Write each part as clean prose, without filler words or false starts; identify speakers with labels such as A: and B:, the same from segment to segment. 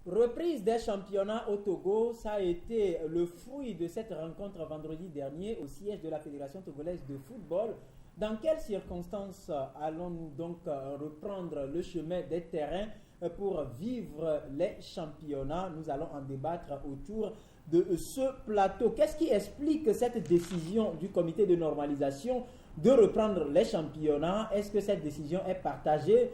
A: Reprise des championnats au Togo, ça a été le fruit de cette rencontre vendredi dernier au siège de la Fédération togolaise de football. Dans quelles circonstances allons-nous donc reprendre le chemin des terrains pour vivre les championnats? Nous allons en débattre autour de ce plateau. Qu'est-ce qui explique cette décision du comité de normalisation de reprendre les championnats? Est-ce que cette décision est partagée?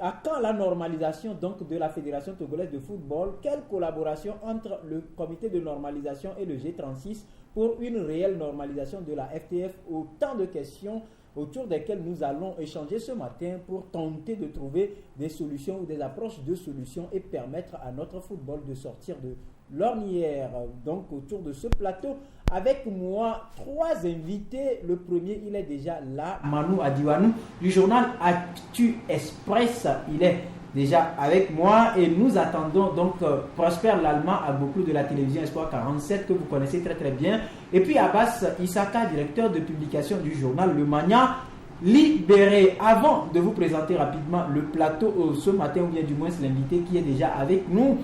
A: À quand la normalisation donc de la Fédération togolaise de football? Quelle collaboration entre le comité de normalisation et le G36 pour une réelle normalisation de la FTF? Autant de questions autour desquelles nous allons échanger ce matin pour tenter de trouver des solutions ou des approches de solutions et permettre à notre football de sortir de l'ornière. Donc autour de ce plateau, avec moi, 3 invités. Le premier, il est déjà là, Manu Adiwanou du journal Actu Express. Il est déjà avec moi et nous attendons donc Prosper Lalma à beaucoup de la télévision Espoir 47 que vous connaissez très très bien. Et puis Abbas Issaka, directeur de publication du journal Le Mania Libéré. Avant de vous présenter rapidement le plateau ce matin, ou bien du moins l'invité qui est déjà avec nous,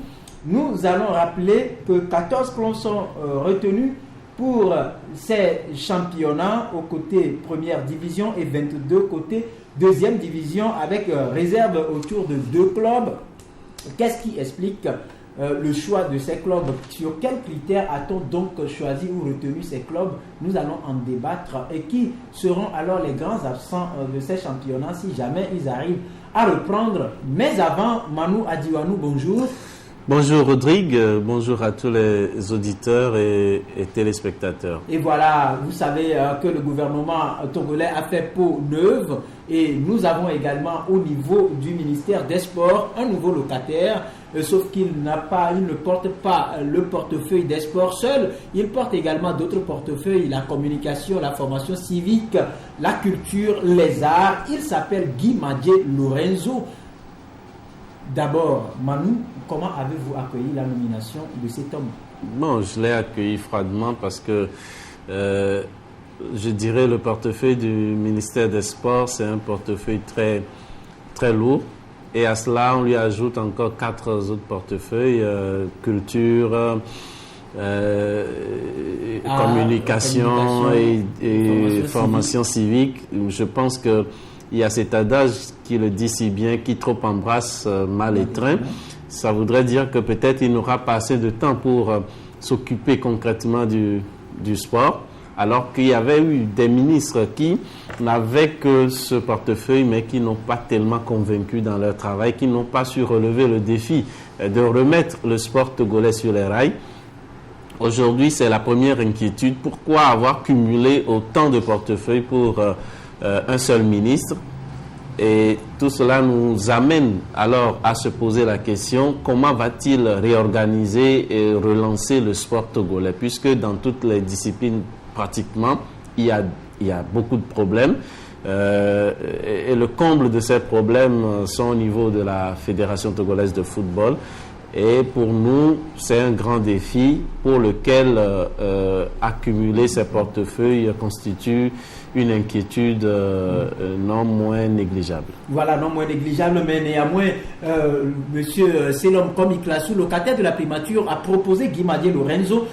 A: nous allons rappeler que 14 clubs sont retenus pour ces championnats aux côtés première division et 22 côtés deuxième division avec réserve autour de 2 clubs. Qu'est-ce qui explique le choix de ces clubs? Sur quels critères a-t-on donc choisi ou retenu ces clubs? Nous allons en débattre. Et qui seront alors les grands absents de ces championnats si jamais ils arrivent à reprendre? Mais avant, Manu Adiwanou, bonjour.
B: Bonjour Rodrigue, bonjour à tous les auditeurs et téléspectateurs.
A: Et voilà, vous savez que le gouvernement togolais a fait peau neuve et nous avons également au niveau du ministère des Sports un nouveau locataire, sauf qu'il ne porte pas le portefeuille des sports seul, il porte également d'autres portefeuilles, la communication, la formation civique, la culture, les arts. Il s'appelle Guy Madié Lorenzo. D'abord, Manu, comment avez-vous accueilli la nomination de cet homme?
B: Bon, je l'ai accueilli froidement parce que je dirais le portefeuille du ministère des Sports, c'est un portefeuille très, très lourd. Et à cela, on lui ajoute encore 4 autres portefeuilles, culture, communication et formation civique. Je pense que il y a cet adage qui le dit si bien, qui trop embrasse mal étreint. Ça voudrait dire que peut-être il n'aura pas assez de temps pour s'occuper concrètement du sport, alors qu'il y avait eu des ministres qui n'avaient que ce portefeuille, mais qui n'ont pas tellement convaincu dans leur travail, qui n'ont pas su relever le défi de remettre le sport togolais sur les rails. Aujourd'hui, c'est la première inquiétude. Pourquoi avoir cumulé autant de portefeuilles pour un seul ministre? Et tout cela nous amène alors à se poser la question, comment va-t-il réorganiser et relancer le sport togolais? Puisque dans toutes les disciplines pratiquement, il y a beaucoup de problèmes. Et le comble de ces problèmes sont au niveau de la Fédération togolaise de football. Et pour nous, c'est un grand défi pour lequel accumuler ces portefeuilles constitue une inquiétude non moins négligeable.
A: Voilà, non moins négligeable, mais néanmoins, Monsieur Selom Komiklasu, locataire de la primature, a proposé Guy Madié Lorenzo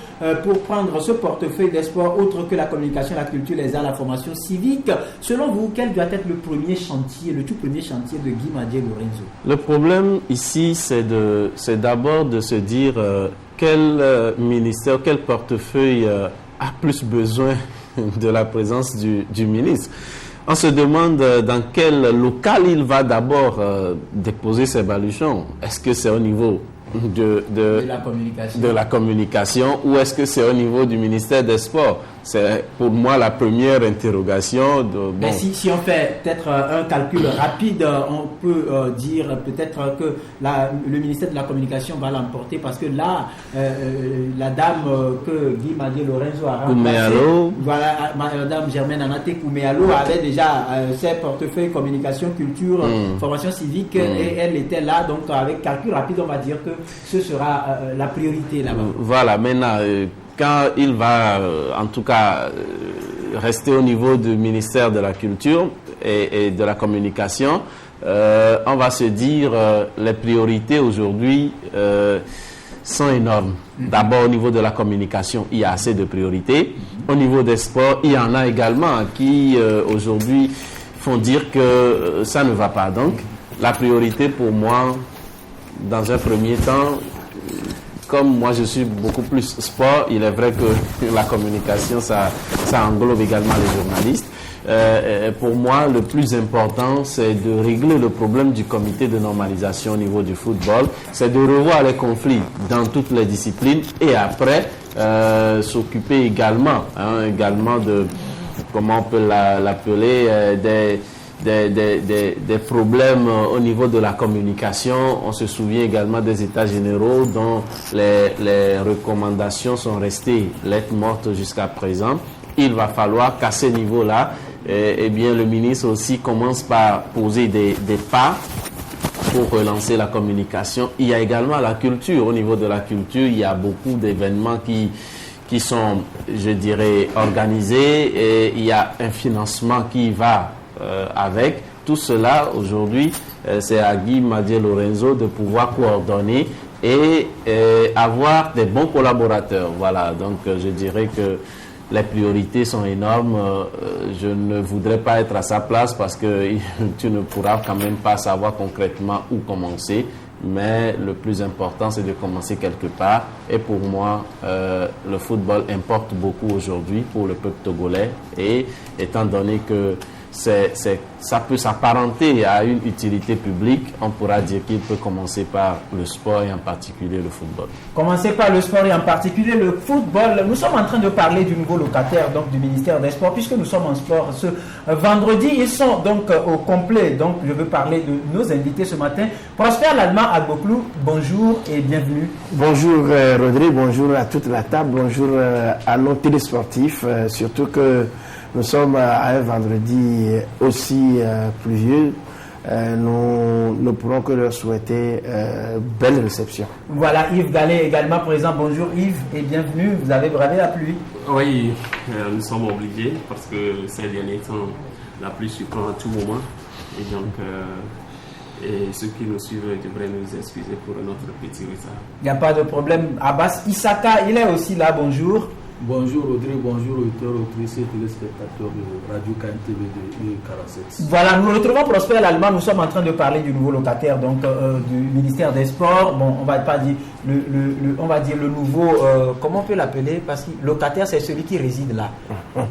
A: pour prendre ce portefeuille des sports autre que la communication, la culture, les arts, la formation civique. Selon vous, quel doit être le premier chantier, le tout premier chantier de Guy Madié Lorenzo? Le
B: problème ici, c'est d'abord de se dire quel ministère, quel portefeuille a plus besoin de la présence du ministre. On se demande dans quel local il va d'abord déposer ses baluchons. Est-ce que c'est au niveau de la communication ou est-ce que c'est au niveau du ministère des Sports? C'est pour moi la première interrogation.
A: Mais si on fait peut-être un calcul rapide, on peut dire peut-être que le ministère de la Communication va l'emporter parce que là, la dame que Guy Madié Lorenzo a remplacée, voilà, Madame Germaine Anate Kouméalo avait déjà ses portefeuilles communication, culture, formation civique et elle était là. Donc avec calcul rapide, on va dire que ce sera la priorité là-bas.
B: Voilà, maintenant... quand il va, en tout cas, rester au niveau du ministère de la Culture et de la Communication, on va se dire les priorités aujourd'hui sont énormes. D'abord, au niveau de la communication, il y a assez de priorités. Au niveau des sports, il y en a également qui aujourd'hui font dire que ça ne va pas. Donc, la priorité pour moi, dans un premier temps, comme moi je suis beaucoup plus sport, il est vrai que la communication, ça englobe également les journalistes. Pour moi, le plus important, c'est de régler le problème du comité de normalisation au niveau du football. C'est de revoir les conflits dans toutes les disciplines et après s'occuper également de, comment on peut l'appeler, des problèmes au niveau de la communication. On se souvient également des états généraux dont les recommandations sont restées lettres mortes jusqu'à présent. Il va falloir qu'à ce niveau-là, bien, le ministre aussi commence par poser des pas pour relancer la communication. Il y a également la culture. Au niveau de la culture, il y a beaucoup d'événements qui sont, je dirais, organisés et il y a un financement qui va avec. Tout cela, aujourd'hui, c'est à Guy Madier Lorenzo de pouvoir coordonner et avoir des bons collaborateurs. Voilà, donc je dirais que les priorités sont énormes. Je ne voudrais pas être à sa place parce que tu ne pourras quand même pas savoir concrètement où commencer. Mais le plus important, c'est de commencer quelque part. Et pour moi, le football importe beaucoup aujourd'hui pour le peuple togolais. Et étant donné que ça peut s'apparenter à une utilité publique, on pourra dire qu'il peut commencer par le sport et en particulier le football.
A: Commencer par le sport et en particulier le football. Nous sommes en train de parler du nouveau locataire donc du ministère des Sports, puisque nous sommes en sport ce vendredi. Ils sont donc au complet. Donc je veux parler de nos invités ce matin. Prosper Lalma Agboklou, bonjour et bienvenue.
C: Bonjour Rodrigue, bonjour à toute la table, bonjour à nos télésportifs, surtout que nous sommes à un vendredi aussi pluvieux. Nous ne pourrons que leur souhaiter belle réception. Voilà,
A: Yves Gallet également présent. Bonjour Yves et bienvenue. Vous avez bravé la pluie?
D: Oui, nous sommes obligés parce que ces derniers temps, la pluie surprend à tout moment. Et donc, et ceux qui nous suivent devraient nous excuser pour notre petit retard.
A: Il n'y a pas de problème. Abbas Issaka, il est aussi là. Bonjour.
E: Bonjour Rodrigue, bonjour auditeurs, auditrices et téléspectateurs de Radio KNTV de 47.
A: Voilà, nous retrouvons Prosper Lalma. Nous sommes en train de parler du nouveau locataire donc du ministère des Sports. Bon, on va pas dire on va dire le nouveau, comment on peut l'appeler, parce que locataire c'est celui qui réside là.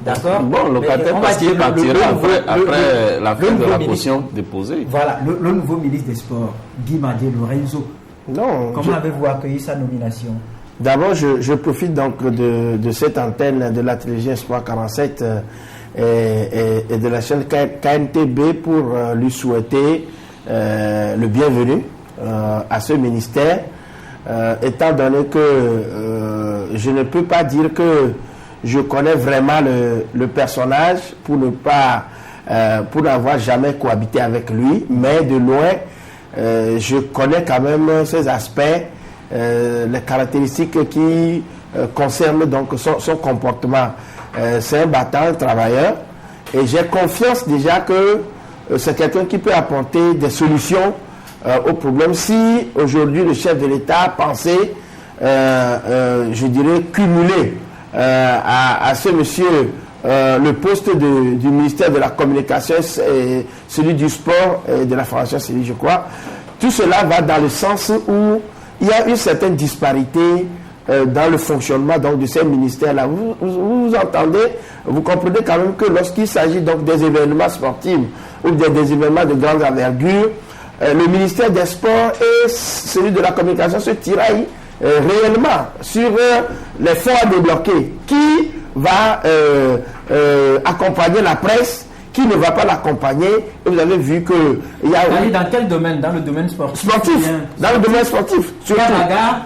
A: D'accord.
B: Bon, locataire parce qu'il partira après la fin de la caution déposée.
A: Voilà, le nouveau ministre des Sports, Guy Madier Lorenzo.
C: Non.
A: Comment avez-vous accueilli sa nomination?
C: D'abord, je profite donc de cette antenne de la télévision Sport 47 et de la chaîne KNTB pour lui souhaiter le bienvenu à ce ministère, étant donné que je ne peux pas dire que je connais vraiment le personnage pour n'avoir jamais cohabité avec lui, mais de loin, je connais quand même ses aspects. Les caractéristiques qui concernent donc son comportement. C'est un battant, un travailleur, et j'ai confiance déjà que c'est quelqu'un qui peut apporter des solutions aux problèmes. Si aujourd'hui le chef de l'État pensait, je dirais, cumuler à ce monsieur le poste du ministère de la Communication, celui du sport et de la formation civile, je crois, tout cela va dans le sens où il y a une certaine disparité dans le fonctionnement donc, de ces ministères-là. Vous entendez, vous comprenez quand même que lorsqu'il s'agit donc des événements sportifs ou des événements de grande envergure, le ministère des Sports et celui de la Communication se tiraillent réellement sur les fonds à débloquer. Qui va accompagner la presse? Qui ne va pas l'accompagner? Et vous avez vu que il y a
A: dans quel domaine? Dans le domaine sportif.
C: Dans le domaine sportif. Surtout,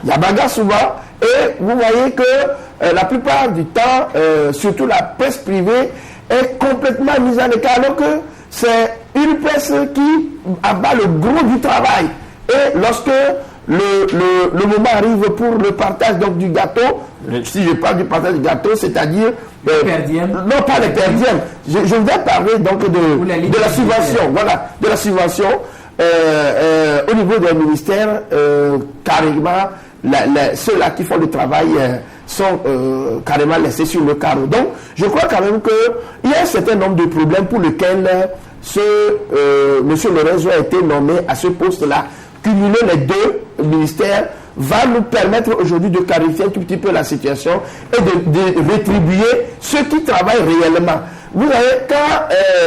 C: il y a bagarre souvent. Et vous voyez que la plupart du temps, surtout la presse privée, est complètement mise en écart, alors que c'est une presse qui abat le gros du travail. Et lorsque le moment arrive pour le partage donc, du gâteau, si je parle du partage du gâteau, c'est-à-dire... non, pas les perdièmes. Je voudrais parler donc de la subvention. Voilà, de la subvention. Au niveau des ministères, carrément, ceux-là qui font le travail sont carrément laissés sur le carreau. Donc, je crois quand même qu'il y a un certain nombre de problèmes pour lesquels M. Lorenzo a été nommé à ce poste-là. Cumuler les deux ministères va nous permettre aujourd'hui de clarifier un tout petit peu la situation et de rétribuer ceux qui travaillent réellement. Vous savez,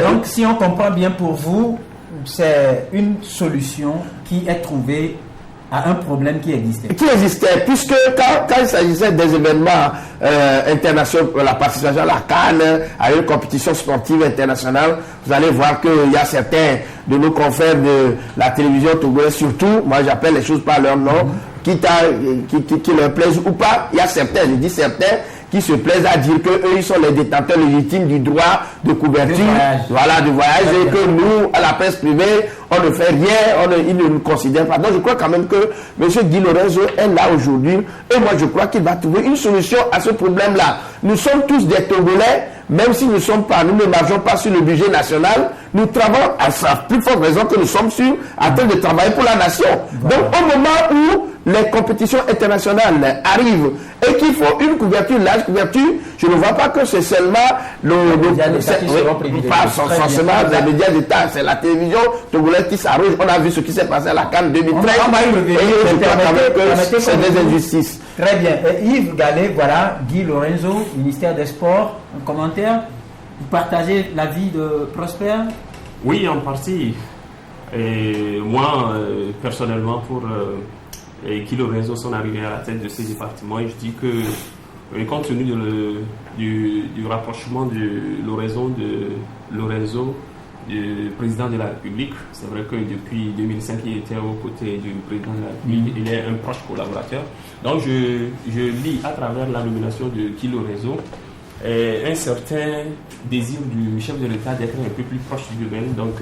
A: donc, si on comprend bien pour vous, c'est une solution qui est trouvée à un problème qui existait.
C: Qui existait, puisque quand il s'agissait des événements internationaux, la participation à la CAN, à une compétition sportive internationale, vous allez voir qu'il y a certains de nos confrères de la télévision togolaise, surtout, moi j'appelle les choses par leur nom, qui leur plaisent ou pas, il y a certains, je dis certains, qui se plaisent à dire qu'eux, ils sont les détenteurs légitimes du droit de couverture, de voyage, et que nous, à la presse privée, on ne fait rien, ils ne nous considèrent pas. Donc je crois quand même que M. Guy Lorenzo est là aujourd'hui, et moi je crois qu'il va trouver une solution à ce problème-là. Nous sommes tous des Togolais, même si nous ne marchons pas sur le budget national, nous travaillons à sa plus forte raison que nous sommes en train de travailler pour la nation. Voilà. Donc au moment où les compétitions internationales arrivent et qu'il faut une couverture, large couverture, je ne vois pas que c'est seulement pas forcément les médias d'État, c'est la télévision togolaise qui s'arrange. On a vu ce qui s'est passé à la CAN 2013 et je crois quand même que c'est des injustices.
A: Très bien. Yves Gallet, voilà, Guy Lorenzo, ministère des Sports, un commentaire. Vous partagez l'avis de Prosper?
D: Oui, en partie. Et moi, personnellement, pour Guy Lorenzo, son arrivée à la tête de ces départements, je dis que, compte tenu du rapprochement de Lorenzo, du président de la République, c'est vrai que depuis 2005, il était aux côtés du président de la République, il est un proche collaborateur. Donc, je lis à travers la nomination de Guy Lorenzo un certain désir du chef de l'État d'être un peu plus proche du domaine. Donc,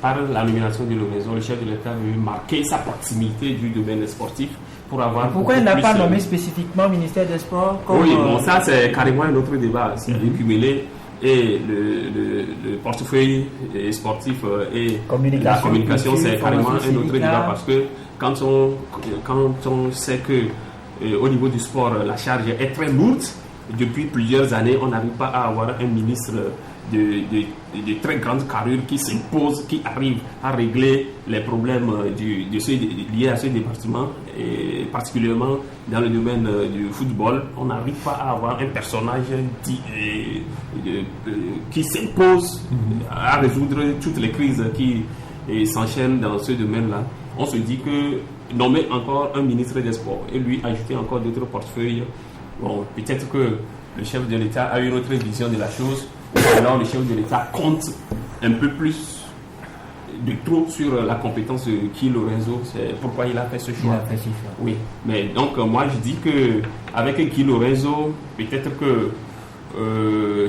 D: par la nomination de Lorenzo, le chef de l'État veut marquer sa proximité du domaine sportif pour avoir...
A: Pourquoi il n'a pas nommé spécifiquement ministère des Sports comme,
D: oui, bon, ça c'est carrément un autre débat. C'est cumulé et le portefeuille sportif et la communication, c'est carrément un autre débat parce que quand on sait que au niveau du sport, la charge est très lourde, depuis plusieurs années, on n'arrive pas à avoir un ministre de très grande carrure qui s'impose, qui arrive à régler les problèmes liés à ce département, et particulièrement dans le domaine du football. On n'arrive pas à avoir un personnage qui s'impose à résoudre toutes les crises qui s'enchaînent dans ce domaine-là. On se dit que nommer encore un ministre des Sports et lui ajouter encore d'autres portefeuilles, bon, peut-être que le chef de l'État a une autre vision de la chose, ou alors le chef de l'État compte un peu plus de trop sur la compétence de Guy Lorenzo. C'est pourquoi il a fait ce choix. Oui, mais donc moi je dis que avec Guy Lorenzo, peut-être que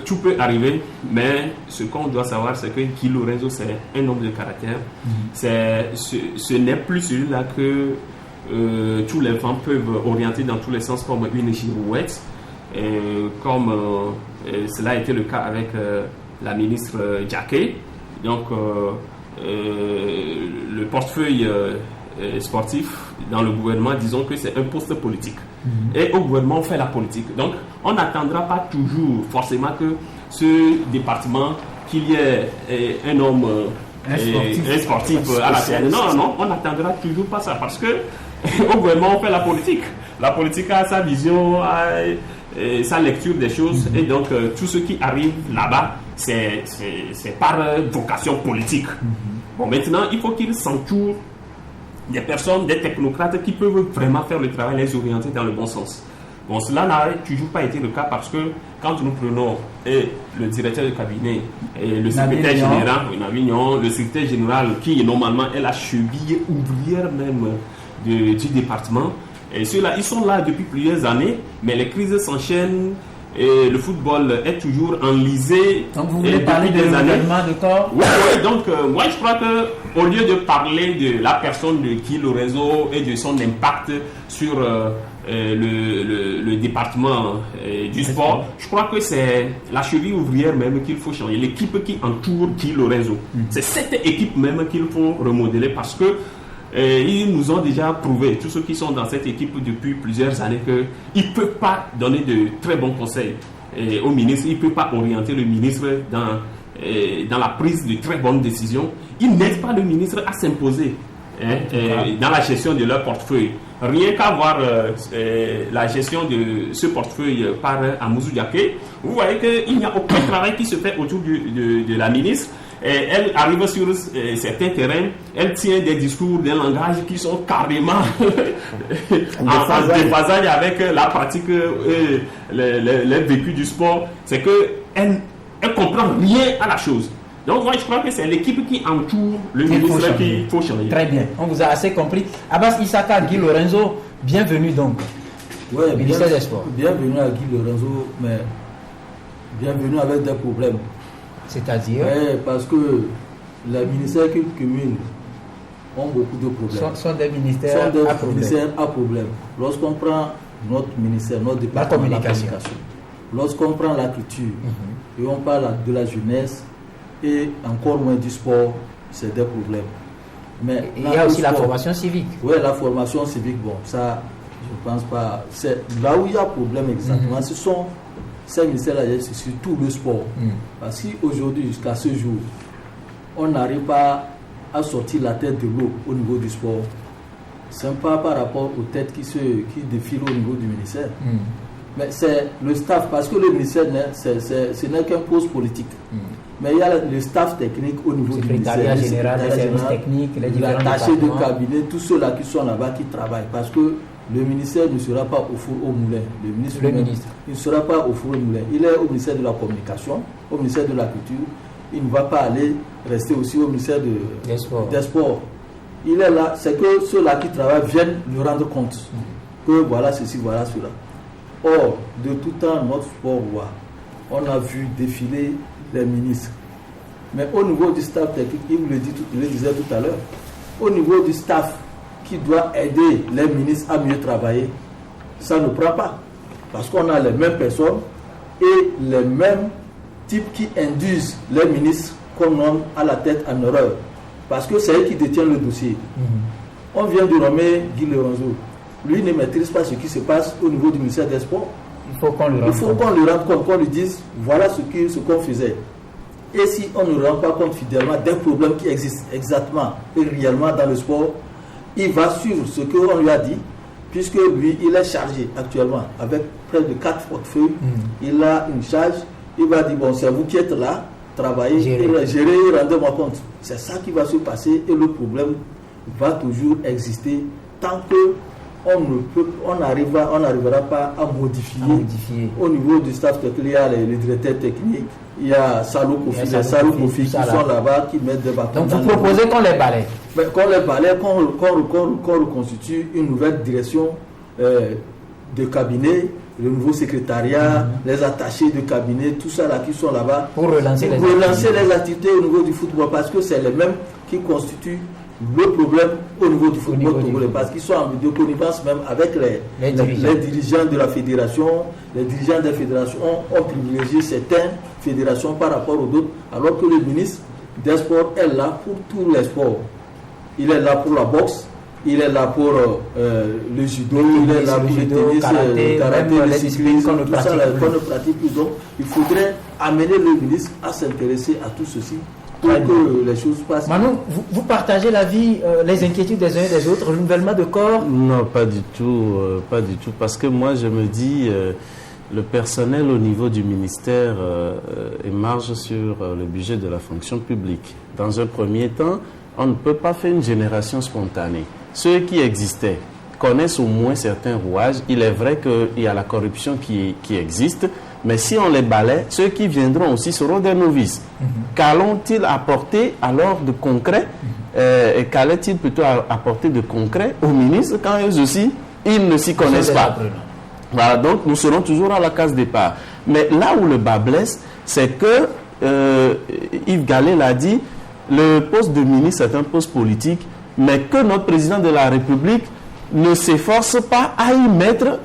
D: tout peut arriver, mais ce qu'on doit savoir, c'est que Guy Lorenzo, c'est un homme de caractère. Ce n'est plus celui-là que tous les vents peuvent orienter dans tous les sens comme une girouette, comme cela a été le cas avec la ministre Jacquet. Donc le portefeuille sportif dans le gouvernement, disons que c'est un poste politique. Et au gouvernement, on fait la politique. Donc on n'attendra pas toujours forcément que ce département, qu'il y ait un homme un sportif à la tête. Non, on n'attendra toujours pas ça parce que au gouvernement, on fait la politique. La politique a sa vision, sa lecture des choses, et donc tout ce qui arrive là-bas, c'est par vocation politique. Bon, maintenant, il faut qu'il s'entoure des personnes, des technocrates qui peuvent vraiment faire le travail, les orienter dans le bon sens. Bon, cela n'a toujours pas été le cas parce que quand nous prenons le directeur de cabinet et le secrétaire général, le secrétaire général qui normalement est la cheville ouvrière même du département, et ceux-là, ils sont là depuis plusieurs années, mais les crises s'enchaînent le football est toujours enlisé.
A: Donc vous voulez parler de renouvellement de corps?
D: Oui, donc moi je crois qu'au lieu de parler de la personne de Guy Lorenzo et de son impact sur le département du sport, je crois que c'est la cheville ouvrière même qu'il faut changer, l'équipe qui entoure Guy Lorenzo. C'est cette équipe même qu'il faut remodeler parce que ils nous ont déjà prouvé, tous ceux qui sont dans cette équipe depuis plusieurs années, qu'ils ne peuvent pas donner de très bons conseils au ministre, ils ne peuvent pas orienter le ministre dans la prise de très bonnes décisions. Ils n'aident pas le ministre à s'imposer dans la gestion de leur portefeuille. Rien qu'à voir la gestion de ce portefeuille par Amouzou Diaké, vous voyez qu'il n'y a aucun travail qui se fait autour de la ministre. Elle arrive sur certains terrains, elle tient des discours, des langages qui sont carrément en déphasage avec la pratique et les vécus du sport. C'est qu'elle ne comprend rien à la chose. Donc moi je crois que c'est l'équipe qui entoure le ministre qu'il faut changer.
A: Très bien, on vous a assez compris. Abbas Issaka, Guy Lorenzo, bienvenue donc.
E: Ouais,
A: ministère des Sports.
E: Bienvenue à Guy Lorenzo, mais bienvenue avec des problèmes.
A: C'est-à-dire
E: parce que les ministères qui cumulent ont beaucoup de problèmes.
A: Sont des ministères à problème.
E: Lorsqu'on prend notre ministère, notre département de la communication, lorsqu'on prend la culture et on parle de la jeunesse et encore moins du sport, c'est des problèmes. Mais
A: il y a aussi la formation civique.
E: Oui, la formation civique, bon, ça, je ne pense pas. C'est là où il y a problème exactement. Ce sont ces ministères-là, c'est surtout le sport. Parce qu'aujourd'hui, jusqu'à ce jour, on n'arrive pas à sortir la tête de l'eau au niveau du sport. C'est pas par rapport aux têtes qui défilent au niveau du ministère. Mais c'est le staff, parce que le ministère, ce n'est qu'un poste politique. Mais il y a le staff technique au niveau du ministère.
A: Le général, les services techniques, les différents
E: attachés de cabinet, tous ceux-là qui sont là-bas, qui travaillent. Parce que le ministère ne sera pas au four au moulin. Le ministre ne sera pas au four au moulin. Il est au ministère de la Communication, au ministère de la Culture. Il ne va pas aller rester aussi au ministère des Sports. Il est là, c'est que ceux-là qui travaillent viennent lui rendre compte que voilà ceci, voilà cela. Or, de tout temps, notre sport roi, on a vu défiler les ministres. Mais au niveau du staff technique, il le disait tout à l'heure, au niveau du staff qui doit aider les ministres à mieux travailler, ça ne prend pas. Parce qu'on a les mêmes personnes et les mêmes types qui induisent les ministres qu'on nomme à la tête en erreur. Parce que c'est eux qui détiennent le dossier. On vient de nommer Guy Lorenzo. Lui ne maîtrise pas ce qui se passe au niveau du ministère des Sports.
A: Il faut qu'on lui
E: rende compte, qu'on lui dise voilà ce qu'on faisait. Et si on ne rend pas compte fidèlement des problèmes qui existent exactement et réellement dans le sport, il va suivre ce qu'on lui a dit, puisque lui, il est chargé actuellement avec près de 4 portefeuilles. Il a une charge, il va dire bon, c'est vous qui êtes là, travaillez, gérer, rendez-moi compte. C'est ça qui va se passer et le problème va toujours exister tant que on n'arrivera pas à modifier au niveau du staff technique. Il y a les directeurs techniques, il y a Salou Kofi qui sont là-bas, qui mettent des bâtons.
A: Donc vous proposez qu'on les balaye?
E: Qu'on les balaye, qu'on reconstitue une nouvelle direction de cabinet, le nouveau secrétariat, les attachés de cabinet, tout ça là qui sont là-bas.
A: Pour relancer
E: les activités au niveau du football, parce que c'est les mêmes qui constituent le problème au niveau du football togolais, parce qu'ils sont en de connivence même avec les dirigeants de la fédération. Les dirigeants des fédérations ont privilégié certaines fédérations par rapport aux autres, alors que le ministre des Sports est là pour tous les sports. Il est là pour la boxe, il est là pour le judo, il est là pour le tennis, karaté, le cyclisme, tout ça qu'on ne pratique plus. Donc il faudrait amener le ministre à s'intéresser à tout ceci pour que les choses passent.
A: Manu, vous partagez l'avis, les inquiétudes des uns et des autres, renouvellement de corps?
B: Non, pas du tout, parce que moi je me dis, le personnel au niveau du ministère émarge sur le budget de la fonction publique. Dans un premier temps, on ne peut pas faire une génération spontanée. Ceux qui existaient connaissent au moins certains rouages. Il est vrai qu'il y a la corruption qui existe, mais si on les balaie, ceux qui viendront aussi seront des novices. Qu'allont-ils apporter alors de concret et qu'allait-il plutôt apporter de concret aux ministres quand eux aussi, ils ne s'y connaissent pas? Voilà, donc nous serons toujours à la case départ. Mais là où le bas blesse, c'est que, Yves Gallet l'a dit, le poste de ministre est un poste politique, mais que notre président de la République ne s'efforce pas à y mettre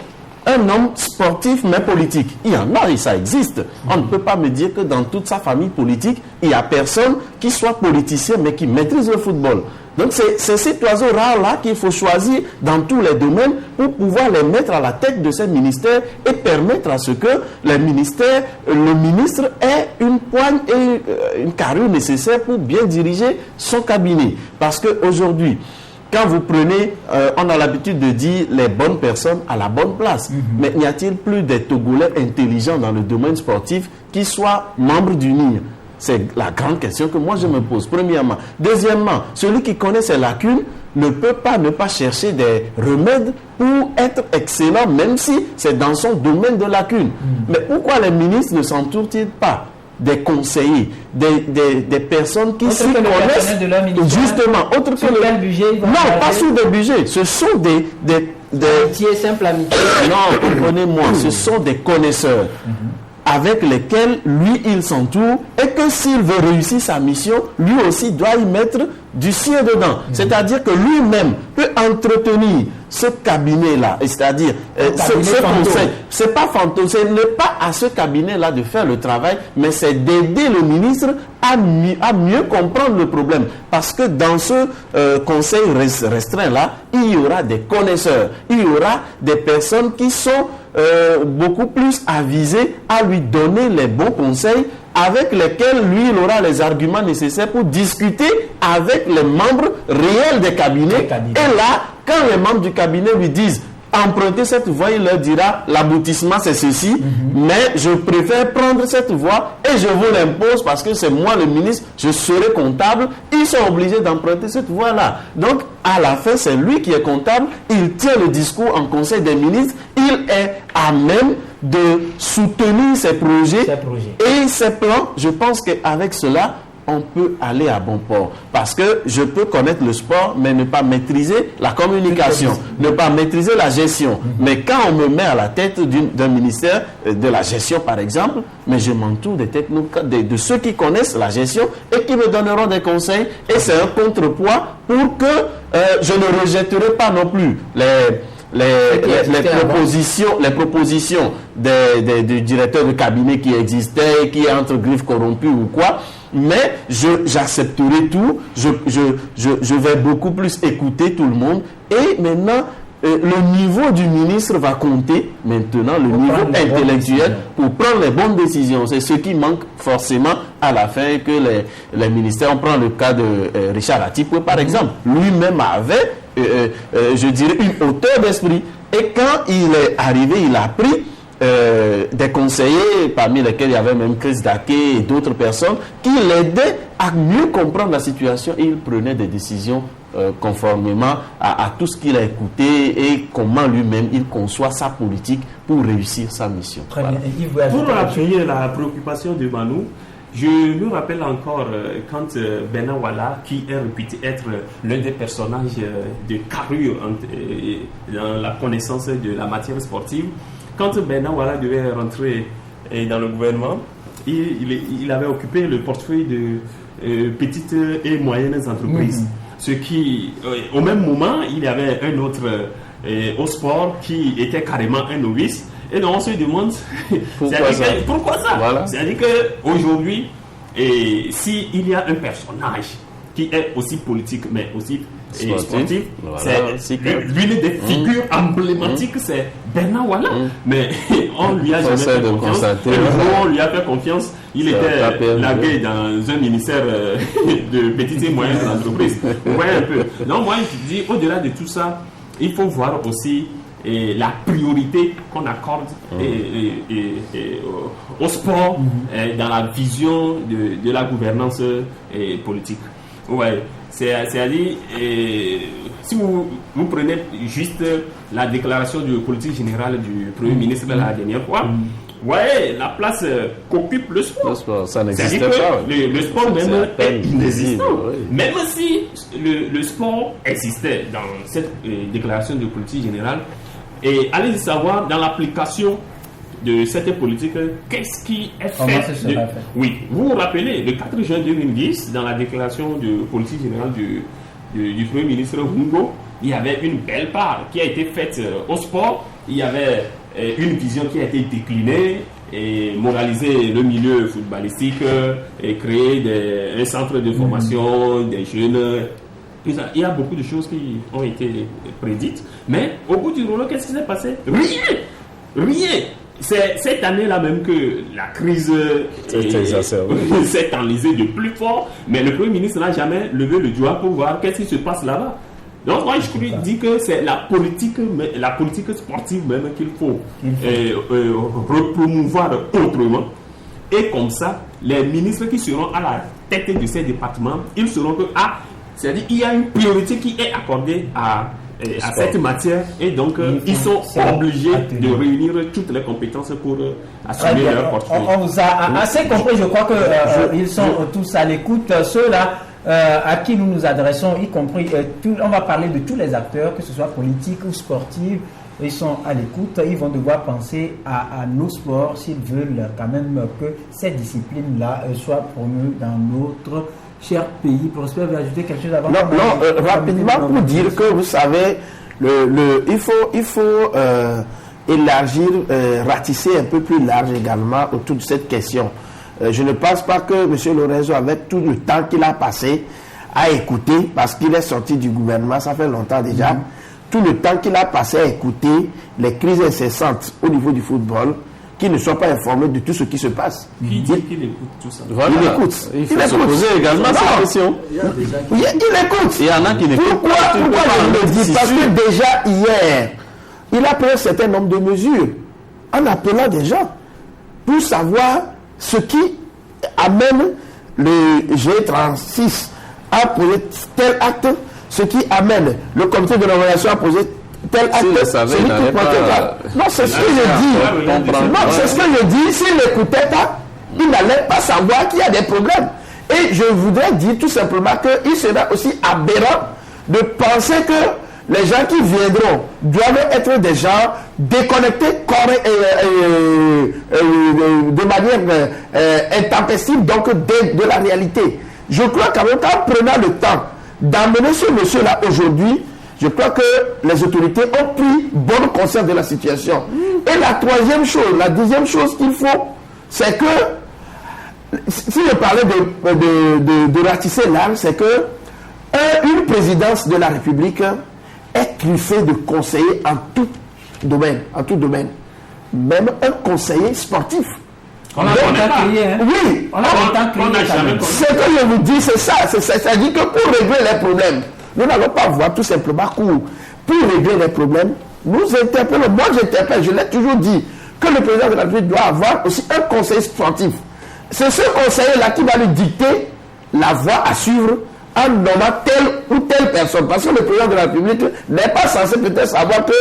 B: un homme sportif mais politique. Il y en a et ça existe. On ne peut pas me dire que dans toute sa famille politique, il n'y a personne qui soit politicien mais qui maîtrise le football. Donc c'est cet oiseau rare-là qu'il faut choisir dans tous les domaines pour pouvoir les mettre à la tête de ces ministères et permettre à ce que le ministre ait une poigne et une carrure nécessaire pour bien diriger son cabinet. Parce qu'aujourd'hui, quand vous prenez, on a l'habitude de dire les bonnes personnes à la bonne place. Mais n'y a-t-il plus des Togolais intelligents dans le domaine sportif qui soient membres du NIR? C'est la grande question que moi je me pose, premièrement. Deuxièmement, celui qui connaît ses lacunes ne peut pas ne pas chercher des remèdes pour être excellent, même si c'est dans son domaine de lacunes. Mais pourquoi les ministres ne s'entourent-ils pas des conseillers, des personnes qui s'y connaissent, justement, autre que le budget, non, pas sous des budgets, ce sont des
A: amitié, simple amitié.
B: Non, comprenez-moi, ce sont des connaisseurs avec lesquels lui il s'entoure, et que s'il veut réussir sa mission, lui aussi doit y mettre du sien dedans. C'est-à-dire que lui-même peut entretenir ce cabinet-là, c'est-à-dire ce conseil. C'est pas fantôme, ce n'est pas à ce cabinet-là de faire le travail, mais c'est d'aider le ministre à mieux comprendre le problème. Parce que dans ce conseil restreint-là, il y aura des connaisseurs, il y aura des personnes qui sont beaucoup plus avisées à lui donner les bons conseils, avec lesquels lui il aura les arguments nécessaires pour discuter avec les membres réels des cabinets. Et là, quand les membres du cabinet lui disent emprunter cette voie, il leur dira l'aboutissement c'est ceci, mais je préfère prendre cette voie et je vous l'impose parce que c'est moi le ministre, je serai comptable. Ils sont obligés d'emprunter cette voie-là. Donc à la fin, c'est lui qui est comptable, il tient le discours en conseil des ministres, il est à même de soutenir ses projets et ses plans. Je pense qu'avec cela, on peut aller à bon port. Parce que je peux connaître le sport, mais ne pas maîtriser la communication, ne pas maîtriser la gestion. Mais quand on me met à la tête d'un ministère de la gestion, par exemple, mais je m'entoure de ceux qui connaissent la gestion et qui me donneront des conseils. Et c'est un contrepoids pour que je ne rejetterai pas non plus les propositions du directeur de cabinet qui existait, qui est entre griffes corrompues ou quoi. Mais j'accepterai tout, je vais beaucoup plus écouter tout le monde. Et maintenant, le niveau du ministre va compter maintenant, le niveau intellectuel pour prendre les bonnes décisions. C'est ce qui manque forcément à la fin que les ministères. On prend le cas de Richard Atipoe par exemple. Lui-même avait, je dirais, une hauteur d'esprit. Et quand il est arrivé, il a pris des conseillers, parmi lesquels il y avait même Chris Daké et d'autres personnes, qui l'aidaient à mieux comprendre la situation, et il prenait des décisions conformément à tout ce qu'il a écouté et comment lui-même il conçoit sa politique pour réussir sa mission.
D: Voilà. Pour appuyer la préoccupation de Manu, je me rappelle encore quand Benan Walla, qui est réputé être l'un des personnages de carrure dans la connaissance de la matière sportive, quand Benan Walla devait rentrer dans le gouvernement, il avait occupé le portefeuille de petites et moyennes entreprises. Ce qui, au même moment, il y avait un autre au sport qui était carrément un novice. Et donc on se demande pourquoi ça. Voilà. C'est-à-dire qu'aujourd'hui, s'il y a un personnage qui est aussi politique mais aussi sportif, voilà, c'est l'une des figures emblématiques, c'est Benan Walla. Mais on lui a jamais fait confiance. Et le jour où on lui a fait confiance, il était lagué dans un ministère de petites et moyennes entreprises. Vous voyez un peu. Donc moi je dis, au-delà de tout ça, il faut voir aussi la priorité qu'on accorde au sport dans la vision de la gouvernance politique. Ouais, c'est-à-dire, si vous prenez juste la déclaration de politique générale du Premier ministre de la dernière fois, ouais, la place qu'occupe le sport.
B: Ça n'existe pas.
D: Le sport même est inexistant. Oui. Même si le sport existait dans cette déclaration de politique générale, et allez savoir, dans l'application de cette politique, qu'est-ce qui est fait?
A: Comment ce sera fait?
D: Oui, vous vous rappelez, le 4 juin 2010, dans la déclaration de politique générale du Premier ministre Hungo, il y avait une belle part qui a été faite au sport. Il y avait une vision qui a été déclinée et moraliser le milieu footballistique et créer un centre de formation des jeunes. Il y a beaucoup de choses qui ont été prédites, mais au bout du rouleau, qu'est-ce qui s'est passé? Rien. C'est cette année-là même que la crise s'est enlisée de plus fort, mais le Premier ministre n'a jamais levé le doigt pour voir qu'est-ce qui se passe là-bas. Donc moi je dis que c'est la politique sportive même qu'il faut repromouvoir autrement. Et comme ça, les ministres qui seront à la tête de ces départements, ils sauront que c'est-à-dire il y a une priorité qui est accordée à cette matière et donc ils sont obligés de réunir toutes les compétences pour assumer leur portefeuille.
A: On vous a assez compris, je crois que ils sont tous à l'écoute. Ceux-là à qui nous nous adressons, y compris, on va parler de tous les acteurs, que ce soit politiques ou sportifs, ils sont à l'écoute, ils vont devoir penser à nos sports s'ils veulent quand même que cette discipline-là soit promue dans notre cher pays. Prosper veut ajouter quelque chose avant?
C: Non, rapidement pour dire que vous savez, il faut élargir, ratisser un peu plus large également autour de cette question. Je ne pense pas que M. Lorenzo, avec tout le temps qu'il a passé à écouter, parce qu'il est sorti du gouvernement, ça fait longtemps déjà, tout le temps qu'il a passé à écouter les crises incessantes au niveau du football, qui ne sont pas informés de tout ce qui se passe.
D: Qui dit qu'il écoute tout ça?
B: Voilà.
C: Il écoute.
B: Il faut se poser également cette question.
C: Il écoute.
B: Il y en a qui n'écoutent
C: Pourquoi je le dis? Parce que déjà hier, il a pris un certain nombre de mesures en appelant des gens pour savoir ce qui amène le G36 à poser tel acte, ce qui amène le comité de nomination à poser tel acte. Non, c'est ce que je dis. Non, c'est ce que je dis. S'il n'écoutait pas, il n'allait pas savoir qu'il y a des problèmes. Et je voudrais dire tout simplement qu'il sera aussi aberrant de penser que les gens qui viendront doivent être des gens déconnectés de manière intempestive donc de la réalité. Je crois qu'en prenant le temps d'amener ce monsieur-là aujourd'hui, je crois que les autorités ont pris bonne conscience de la situation. Et la deuxième chose qu'il faut, c'est que, si je parlais de ratisser large, c'est que une présidence de la République est truffée de conseillers en tout domaine. Même un conseiller sportif.
A: On a longtemps crié, hein?
C: Oui,
A: on a longtemps crié.
C: Ce que je vous dis, c'est ça. C'est-à-dire que pour régler les problèmes, nous n'allons pas voir tout simplement court. Pour régler les problèmes, nous interpellons. Moi, j'interpelle, je l'ai toujours dit, que le président de la République doit avoir aussi un conseiller sportif. C'est ce conseiller-là qui va lui dicter la voie à suivre en nommant telle ou telle personne. Parce que le président de la République n'est pas censé peut-être savoir que,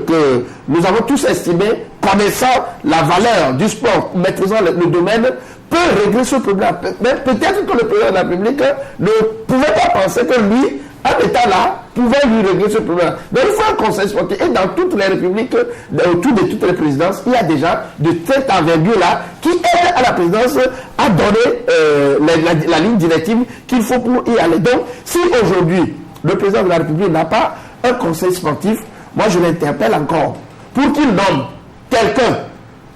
C: que nous avons tous estimé, connaissant la valeur du sport, maîtrisant le domaine, peut régler ce problème. Mais peut-être que le président de la République ne pouvait pas penser que lui, en étant là, pouvait lui régler ce problème. Donc il faut un conseil sportif. Et dans toutes les républiques, autour de toutes les présidences, il y a des gens de cette envergure-là qui aident à la présidence à donner la ligne directive qu'il faut pour y aller. Donc, si aujourd'hui, le président de la République n'a pas un conseil sportif, moi je l'interpelle encore pour qu'il nomme quelqu'un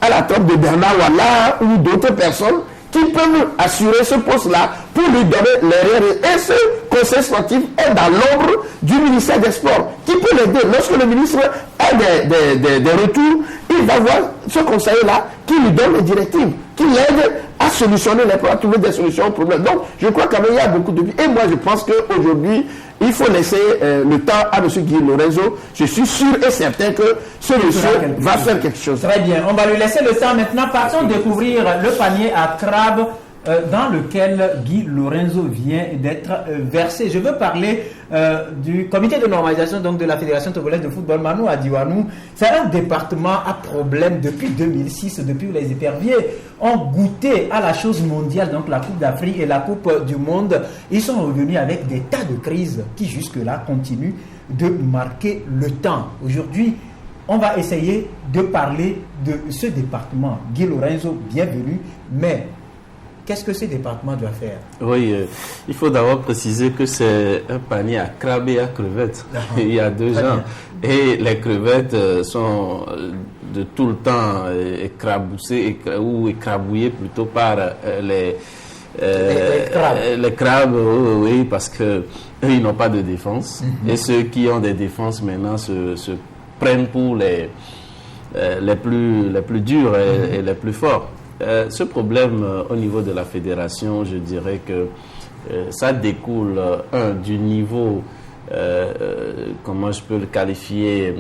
C: à la tête de Bernard Walla ou d'autres personnes qui peuvent assurer ce poste-là pour lui donner les règles. Et ce conseil sportif est dans l'ombre du ministère des Sports, qui peut l'aider. Lorsque le ministre a des retours, il va voir ce conseiller-là qui lui donne les directives, qui l'aide à solutionner les problèmes, à trouver des solutions aux problèmes. Donc, je crois qu'il y a beaucoup de... Et moi, je pense qu'aujourd'hui, il faut laisser le temps à M. Guy Lorenzo. Je suis sûr et certain que ce monsieur va faire quelque chose.
A: Très bien. On va lui laisser le temps maintenant. Partons découvrir le panier à crabe dans lequel Guy Lorenzo vient d'être versé. Je veux parler du comité de normalisation donc de la Fédération togolaise de football, Manu Adiwanou. C'est un département à problème depuis 2006, depuis où les éperviers ont goûté à la chose mondiale, donc la Coupe d'Afrique et la Coupe du Monde. Ils sont revenus avec des tas de crises qui jusque-là continuent de marquer le temps. Aujourd'hui, on va essayer de parler de ce département. Guy Lorenzo, bienvenue, mais qu'est-ce que ce département doit faire?
B: Oui, il faut d'abord préciser que c'est un panier à crabes et à crevettes. Il y a deux genres. Et les crevettes sont de tout le temps écraboussées ou écrabouillées plutôt par les crabes, oui, parce que eux, ils n'ont pas de défense. Et ceux qui ont des défenses maintenant se prennent pour les plus durs et les plus forts. Ce problème au niveau de la fédération, je dirais que ça découle du niveau, comment je peux le qualifier,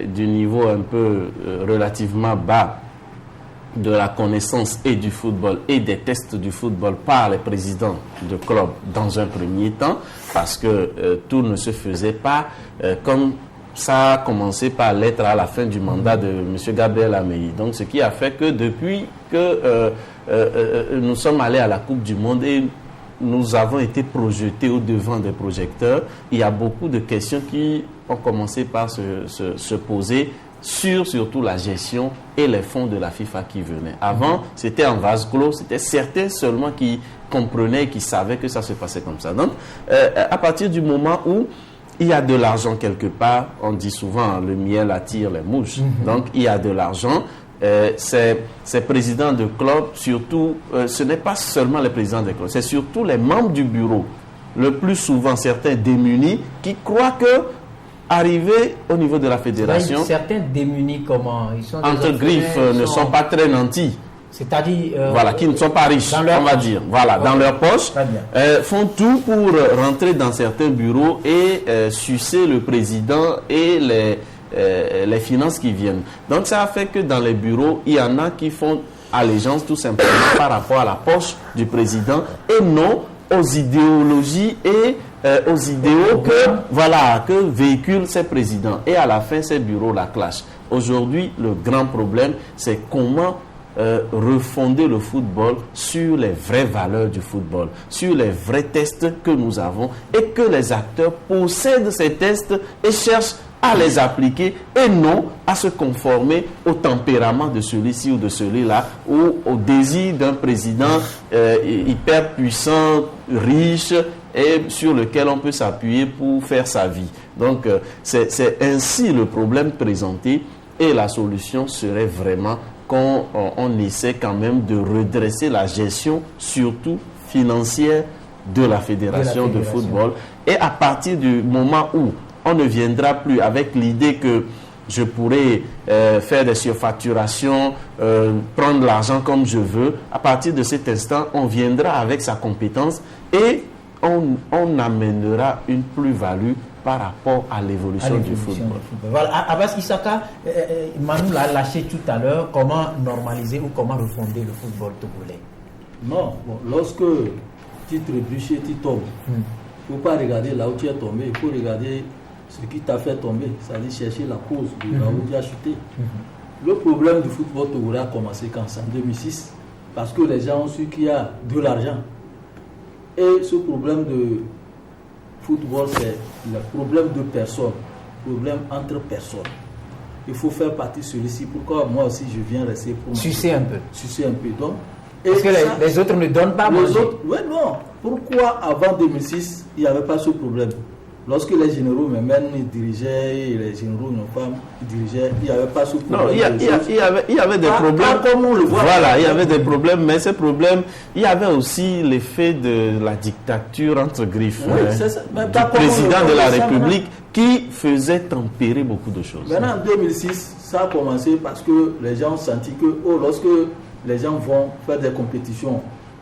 B: du niveau un peu relativement bas de la connaissance et du football et des tests du football par les présidents de clubs dans un premier temps, parce que tout ne se faisait pas comme ça a commencé par l'être à la fin du mandat de M. Gabriel Améi. Donc, ce qui a fait que depuis que nous sommes allés à la Coupe du Monde et nous avons été projetés au devant des projecteurs, il y a beaucoup de questions qui ont commencé par se poser sur surtout la gestion et les fonds de la FIFA qui venaient. Avant, c'était en vase clos, c'était certains seulement qui comprenaient et qui savaient que ça se passait comme ça. Donc, à partir du moment où il y a de l'argent quelque part, on dit souvent le miel attire les mouches. Donc il y a de l'argent. Ces présidents de clubs, surtout, ce n'est pas seulement les présidents de clubs, c'est surtout les membres du bureau, le plus souvent certains démunis, qui croient que arriver au niveau de la fédération,
A: certains démunis comment ils sont
B: entre griffes, ne sont pas très nantis.
A: C'est-à-dire
B: voilà, qui ne sont pas riches, on va dire, voilà, dans leur poche, font tout pour rentrer dans certains bureaux et sucer le président et les finances qui viennent. Donc ça a fait que dans les bureaux, il y en a qui font allégeance tout simplement par rapport à la poche du président et non aux idéologies et aux idéaux que véhiculent ces présidents. Et à la fin, ces bureaux la clashent. Aujourd'hui, le grand problème, c'est comment refonder le football sur les vraies valeurs du football, sur les vrais tests que nous avons et que les acteurs possèdent ces tests et cherchent à les appliquer et non à se conformer au tempérament de celui-ci ou de celui-là ou au désir d'un président hyper puissant, riche et sur lequel on peut s'appuyer pour faire sa vie. Donc c'est ainsi le problème présenté et la solution serait vraiment qu'on essaie quand même de redresser la gestion, surtout financière, de la fédération de football. Et à partir du moment où on ne viendra plus avec l'idée que je pourrais faire des surfacturations, prendre l'argent comme je veux, à partir de cet instant, on viendra avec sa compétence et on amènera une plus-value par rapport à l'évolution du football.
A: Voilà, Abbas Issaka, Manu l'a lâché tout à l'heure, comment normaliser ou comment refonder le football togolais?
E: Non, bon, lorsque tu trébuches et tu tombes, il ne faut pas regarder là où tu es tombé, il faut regarder ce qui t'a fait tomber, c'est-à-dire chercher la cause de là où tu as chuté. Le problème du football togolais a commencé quand? En 2006, parce que les gens ont su qu'il y a de l'argent. Et ce problème de football, c'est le problème de personnes, problème entre personnes. Il faut faire partie de celui-ci. Pourquoi moi aussi je viens rester pour
A: sucer un peu.
E: Sucer un peu. Donc,
A: parce que les autres ne donnent pas manger.
E: Oui, non. Pourquoi avant 2006, il n'y avait pas ce problème? Lorsque les généraux même dirigeaient, et les généraux n'ont pas dirigeaient, il n'y avait pas ce problème.
B: Non, il y avait des problèmes.
E: Comme on le voit,
B: voilà, il y avait des problèmes, mais ces problèmes, il y avait aussi l'effet de la dictature entre griffes du président de la République qui faisait tempérer beaucoup de choses.
E: Maintenant, en 2006, ça a commencé parce que les gens ont senti que lorsque les gens vont faire des compétitions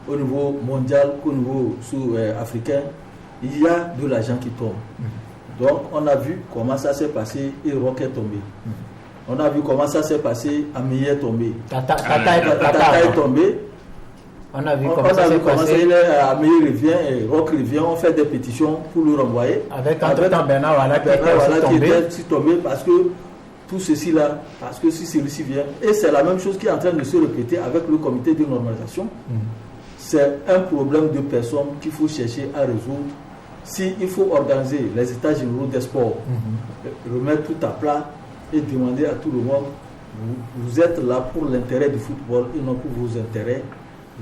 E: au niveau mondial, au niveau africain, il y a de l'argent qui tombe. Donc, on a vu comment ça s'est passé et Rock est tombé. On a vu comment ça s'est passé, Ami est tombé. Tata est tombé.
A: On a vu comment ça s'est passé.
E: Ami revient et Rock revient. On fait des pétitions pour le renvoyer.
A: Avec entre-temps Bernard Wala
E: qui est tombé parce que tout ceci là, parce que si celui-ci vient, et c'est la même chose qui est en train de se répéter avec le comité de normalisation. C'est un problème de personnes qu'il faut chercher à résoudre. S'il faut organiser les états généraux des sports, remettre tout à plat, et demander à tout le monde, vous êtes là pour l'intérêt du football et non pour vos intérêts,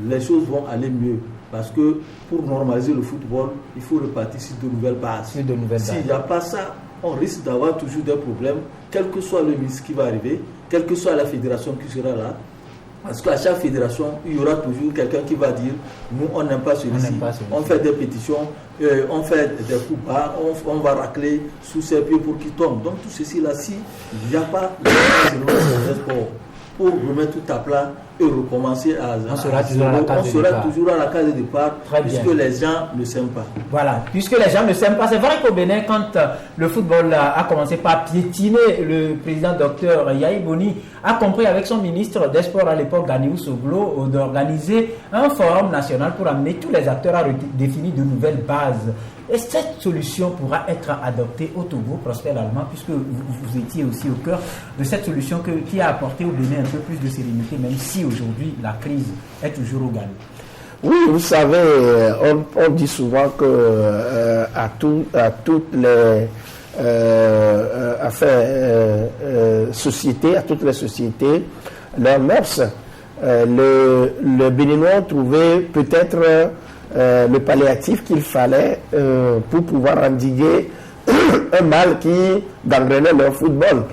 E: les choses vont aller mieux. Parce que pour normaliser le football, il faut repartir sur de nouvelles bases. S'il n'y a pas ça, on risque d'avoir toujours des problèmes, quel que soit le ministre qui va arriver, quelle que soit la fédération qui sera là. Parce qu'à chaque fédération, il y aura toujours quelqu'un qui va dire nous, on n'aime pas celui-ci. On fait des pétitions, on fait des coups bas, on va racler sous ses pieds pour qu'il tombe. Donc, tout ceci là, s'il n'y a pas de sport pour remettre tout à plat et recommencer on sera toujours à la case de départ puisque les gens ne s'aiment pas.
A: Voilà, puisque les gens ne s'aiment pas. C'est vrai qu'au Bénin, quand le football a commencé par piétiner, le président docteur Yahi Boni a compris avec son ministre des Sports à l'époque, Ganiou Soglo, d'organiser un forum national pour amener tous les acteurs à définir de nouvelles bases. Et cette solution pourra être adoptée au Togo, Prosper Allemand, puisque vous étiez aussi au cœur de cette solution qui a apporté au Bénin un peu plus de sérénité, même si aujourd'hui la crise est toujours au galop.
C: Oui, vous savez, on dit souvent que à toutes les sociétés, à toutes les sociétés, leurs mœurs, le Béninois trouvait peut-être le palliatif qu'il fallait pour pouvoir endiguer un mal qui gangrenait leur football.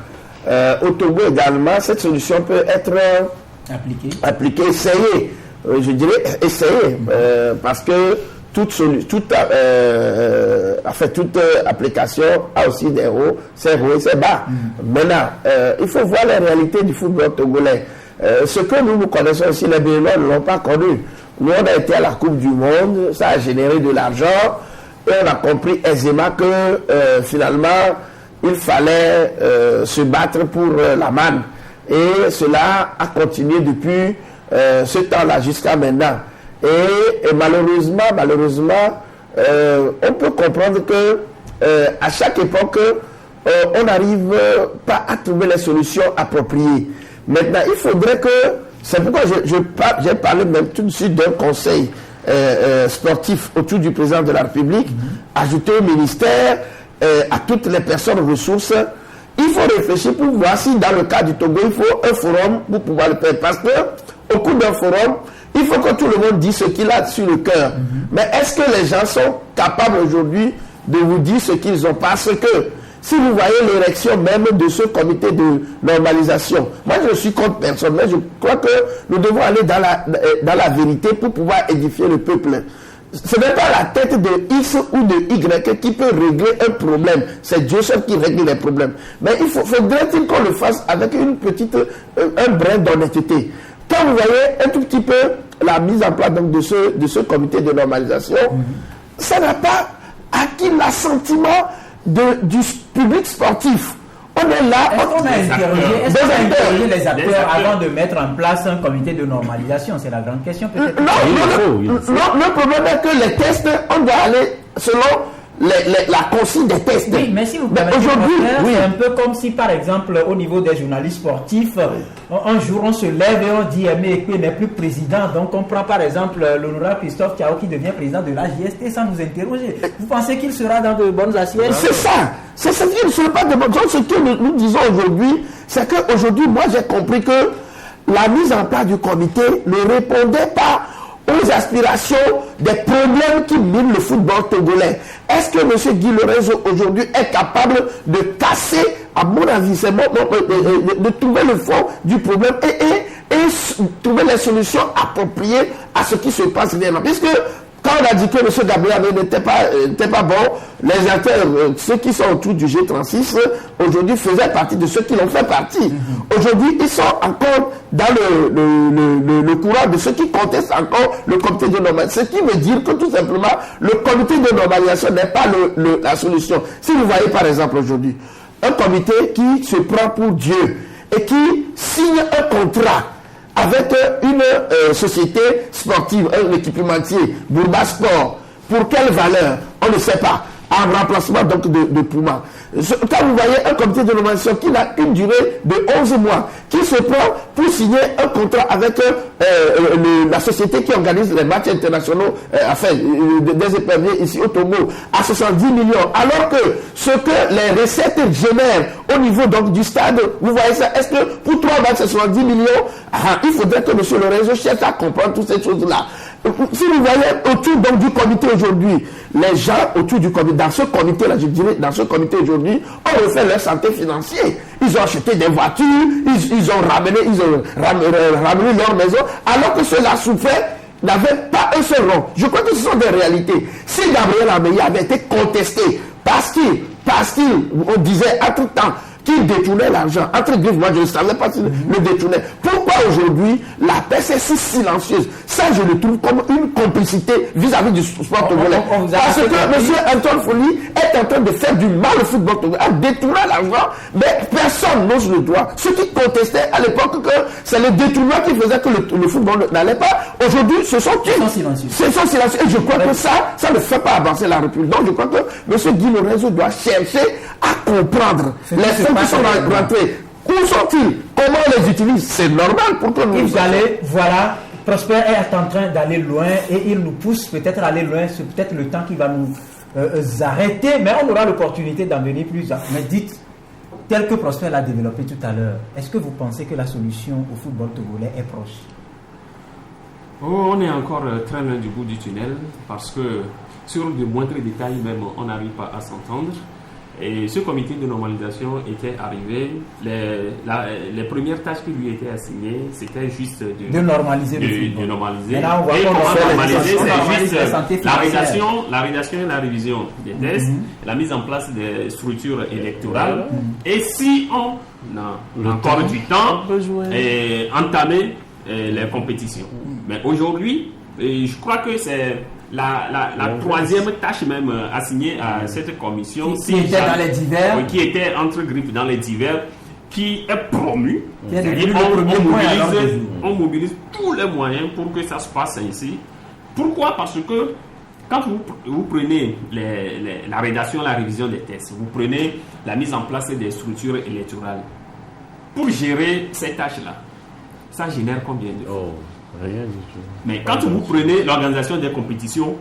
C: Au Togo également, cette solution peut être appliquée, essayée. Je dirais essayée, parce que toute application a aussi des hauts, ses hauts et ses bas. Maintenant, il faut voir la réalité du football togolais. Ce que nous connaissons aussi, les Béninois ne l'ont pas connu. Nous, on a été à la Coupe du Monde, ça a généré de l'argent et on a compris aisément que finalement, il fallait se battre pour la manne. Et cela a continué depuis ce temps-là jusqu'à maintenant. Et malheureusement, on peut comprendre que à chaque époque, on n'arrive pas à trouver les solutions appropriées. Maintenant, il faudrait que... C'est pourquoi j'ai parlé même tout de suite d'un conseil sportif autour du président de la République, ajouté au ministère, à toutes les personnes ressources. Il faut réfléchir pour voir si dans le cas du Togo, il faut un forum pour pouvoir le faire. Parce qu'au cours d'un forum, il faut que tout le monde dise ce qu'il a sur le cœur. Mais est-ce que les gens sont capables aujourd'hui de vous dire ce qu'ils ont? Parce que si vous voyez l'érection même de ce comité de normalisation, moi je suis contre personne, mais je crois que nous devons aller dans la vérité pour pouvoir édifier le peuple. Ce n'est pas la tête de X ou de Y qui peut régler un problème. C'est Dieu seul qui règle les problèmes. Mais il faudrait-il qu'on le fasse avec un brin d'honnêteté. Quand vous voyez un tout petit peu la mise en place donc, de ce comité de normalisation, ça n'a pas acquis l'assentiment du public sportif. On est là,
A: on a interrogé les acteurs avant de mettre en place un comité de normalisation. C'est la grande question peut-être.
C: Non, le problème est que les tests, on doit aller selon la consigne des tests.
A: Oui, mais si vous permettez, aujourd'hui, c'est un peu comme si, par exemple, au niveau des journalistes sportifs, un jour on se lève et on dit Aimé Ekpe n'est plus président. Donc on prend par exemple l'honorable Christophe Tchao qui devient président de la JST sans nous interroger. Vous pensez qu'il sera dans de bonnes assiettes?
C: C'est ça. C'est ce qui ne sera pas de bonnes assiettes. Ce que nous disons aujourd'hui, c'est qu'aujourd'hui, moi j'ai compris que la mise en place du comité ne répondait pas aux aspirations des problèmes qui minent le football togolais. Est-ce que M. Guy Lorenzo aujourd'hui est capable de casser, à mon avis, c'est bon, de trouver le fond du problème et trouver les solutions appropriées à ce qui se passe réellement? Puisque quand on a dit que M. Gabriel n'était pas bon, les acteurs, ceux qui sont autour du G36, aujourd'hui faisaient partie de ceux qui l'ont fait partie. Aujourd'hui, ils sont encore dans le courant de ceux qui contestent encore le comité de normalisation. Ce qui veut dire que tout simplement, le comité de normalisation n'est pas la solution. Si vous voyez par exemple aujourd'hui, un comité qui se prend pour Dieu et qui signe un contrat avec une société sportive, un équipementier, Bourba Sport, pour quelle valeur? On ne sait pas. en remplacement donc de Puma. Quand vous voyez un comité de nomination qui a une durée de 11 mois, qui se prend pour signer un contrat avec la société qui organise les matchs internationaux, des éperviers ici au Togo, à 70 millions, alors que ce que les recettes génèrent au niveau donc du stade, vous voyez ça, est-ce que pour 3 matchs, 70 millions, il faudrait que M. Lorenzo cherche à comprendre toutes ces choses-là. Si vous voyez autour donc du comité aujourd'hui, les gens autour du comité, dans ce comité-là, je dirais, dans ce comité aujourd'hui, ont refait leur santé financière. Ils ont acheté des voitures, ils ont ramené leur maison, alors que ceux-là souffraient n'avaient pas un seul rond. Je crois que ce sont des réalités. Si Gabriel Ameya avait été contesté parce qu'il, on disait entre-temps, qu'il détournait l'argent, entre griffes, moi je ne savais pas s'il le détournait. Pourquoi aujourd'hui la presse est si silencieuse? Ça, je le trouve comme une complicité vis-à-vis du sport togolais. Parce que M. Antoine Foli est en train de faire du mal au football togolais, en détournant l'argent, mais personne n'ose le droit. Ceux qui contestaient à l'époque que c'est le détournement qui faisait que le football n'allait pas, aujourd'hui, ce sont silencieux. Et je crois que ça ne fait pas avancer la République. Donc je crois que M. Guy Lorenzo doit chercher à comprendre les fonds qui sont rentrés. Où sont-ils? Comment on les utilise? C'est normal pour que nous...
A: Voilà, Prosper est en train d'aller loin et il nous pousse peut-être à aller loin. C'est peut-être le temps qui va nous arrêter, mais on aura l'opportunité d'en venir plus. Mais dites, tel que Prosper l'a développé tout à l'heure, est-ce que vous pensez que la solution au football togolais est proche?
D: On est encore très loin du bout du tunnel parce que sur de moindres détails même, on n'arrive pas à s'entendre. Et ce comité de normalisation était arrivé. Les premières tâches qui lui étaient assignées, c'était juste de normaliser le football. De normaliser. Et là, on va normaliser, c'est juste la rédaction et la révision des tests, la mise en place des structures électorales. Et si on a encore du temps, entamer les compétitions. Mais aujourd'hui, je crois que c'est la troisième tâche même assignée à cette commission
A: qui était dans les divers,
D: qui était entre griffes dans les divers, qui est promue. On mobilise tous les moyens pour que ça se passe ainsi. Pourquoi? Parce que quand vous prenez la rédaction, la révision des tests, vous prenez la mise en place des structures électorales, pour gérer ces tâches-là, ça génère combien de fonds?
B: Rien du tout.
D: Mais quand vous prenez l'organisation des compétitions,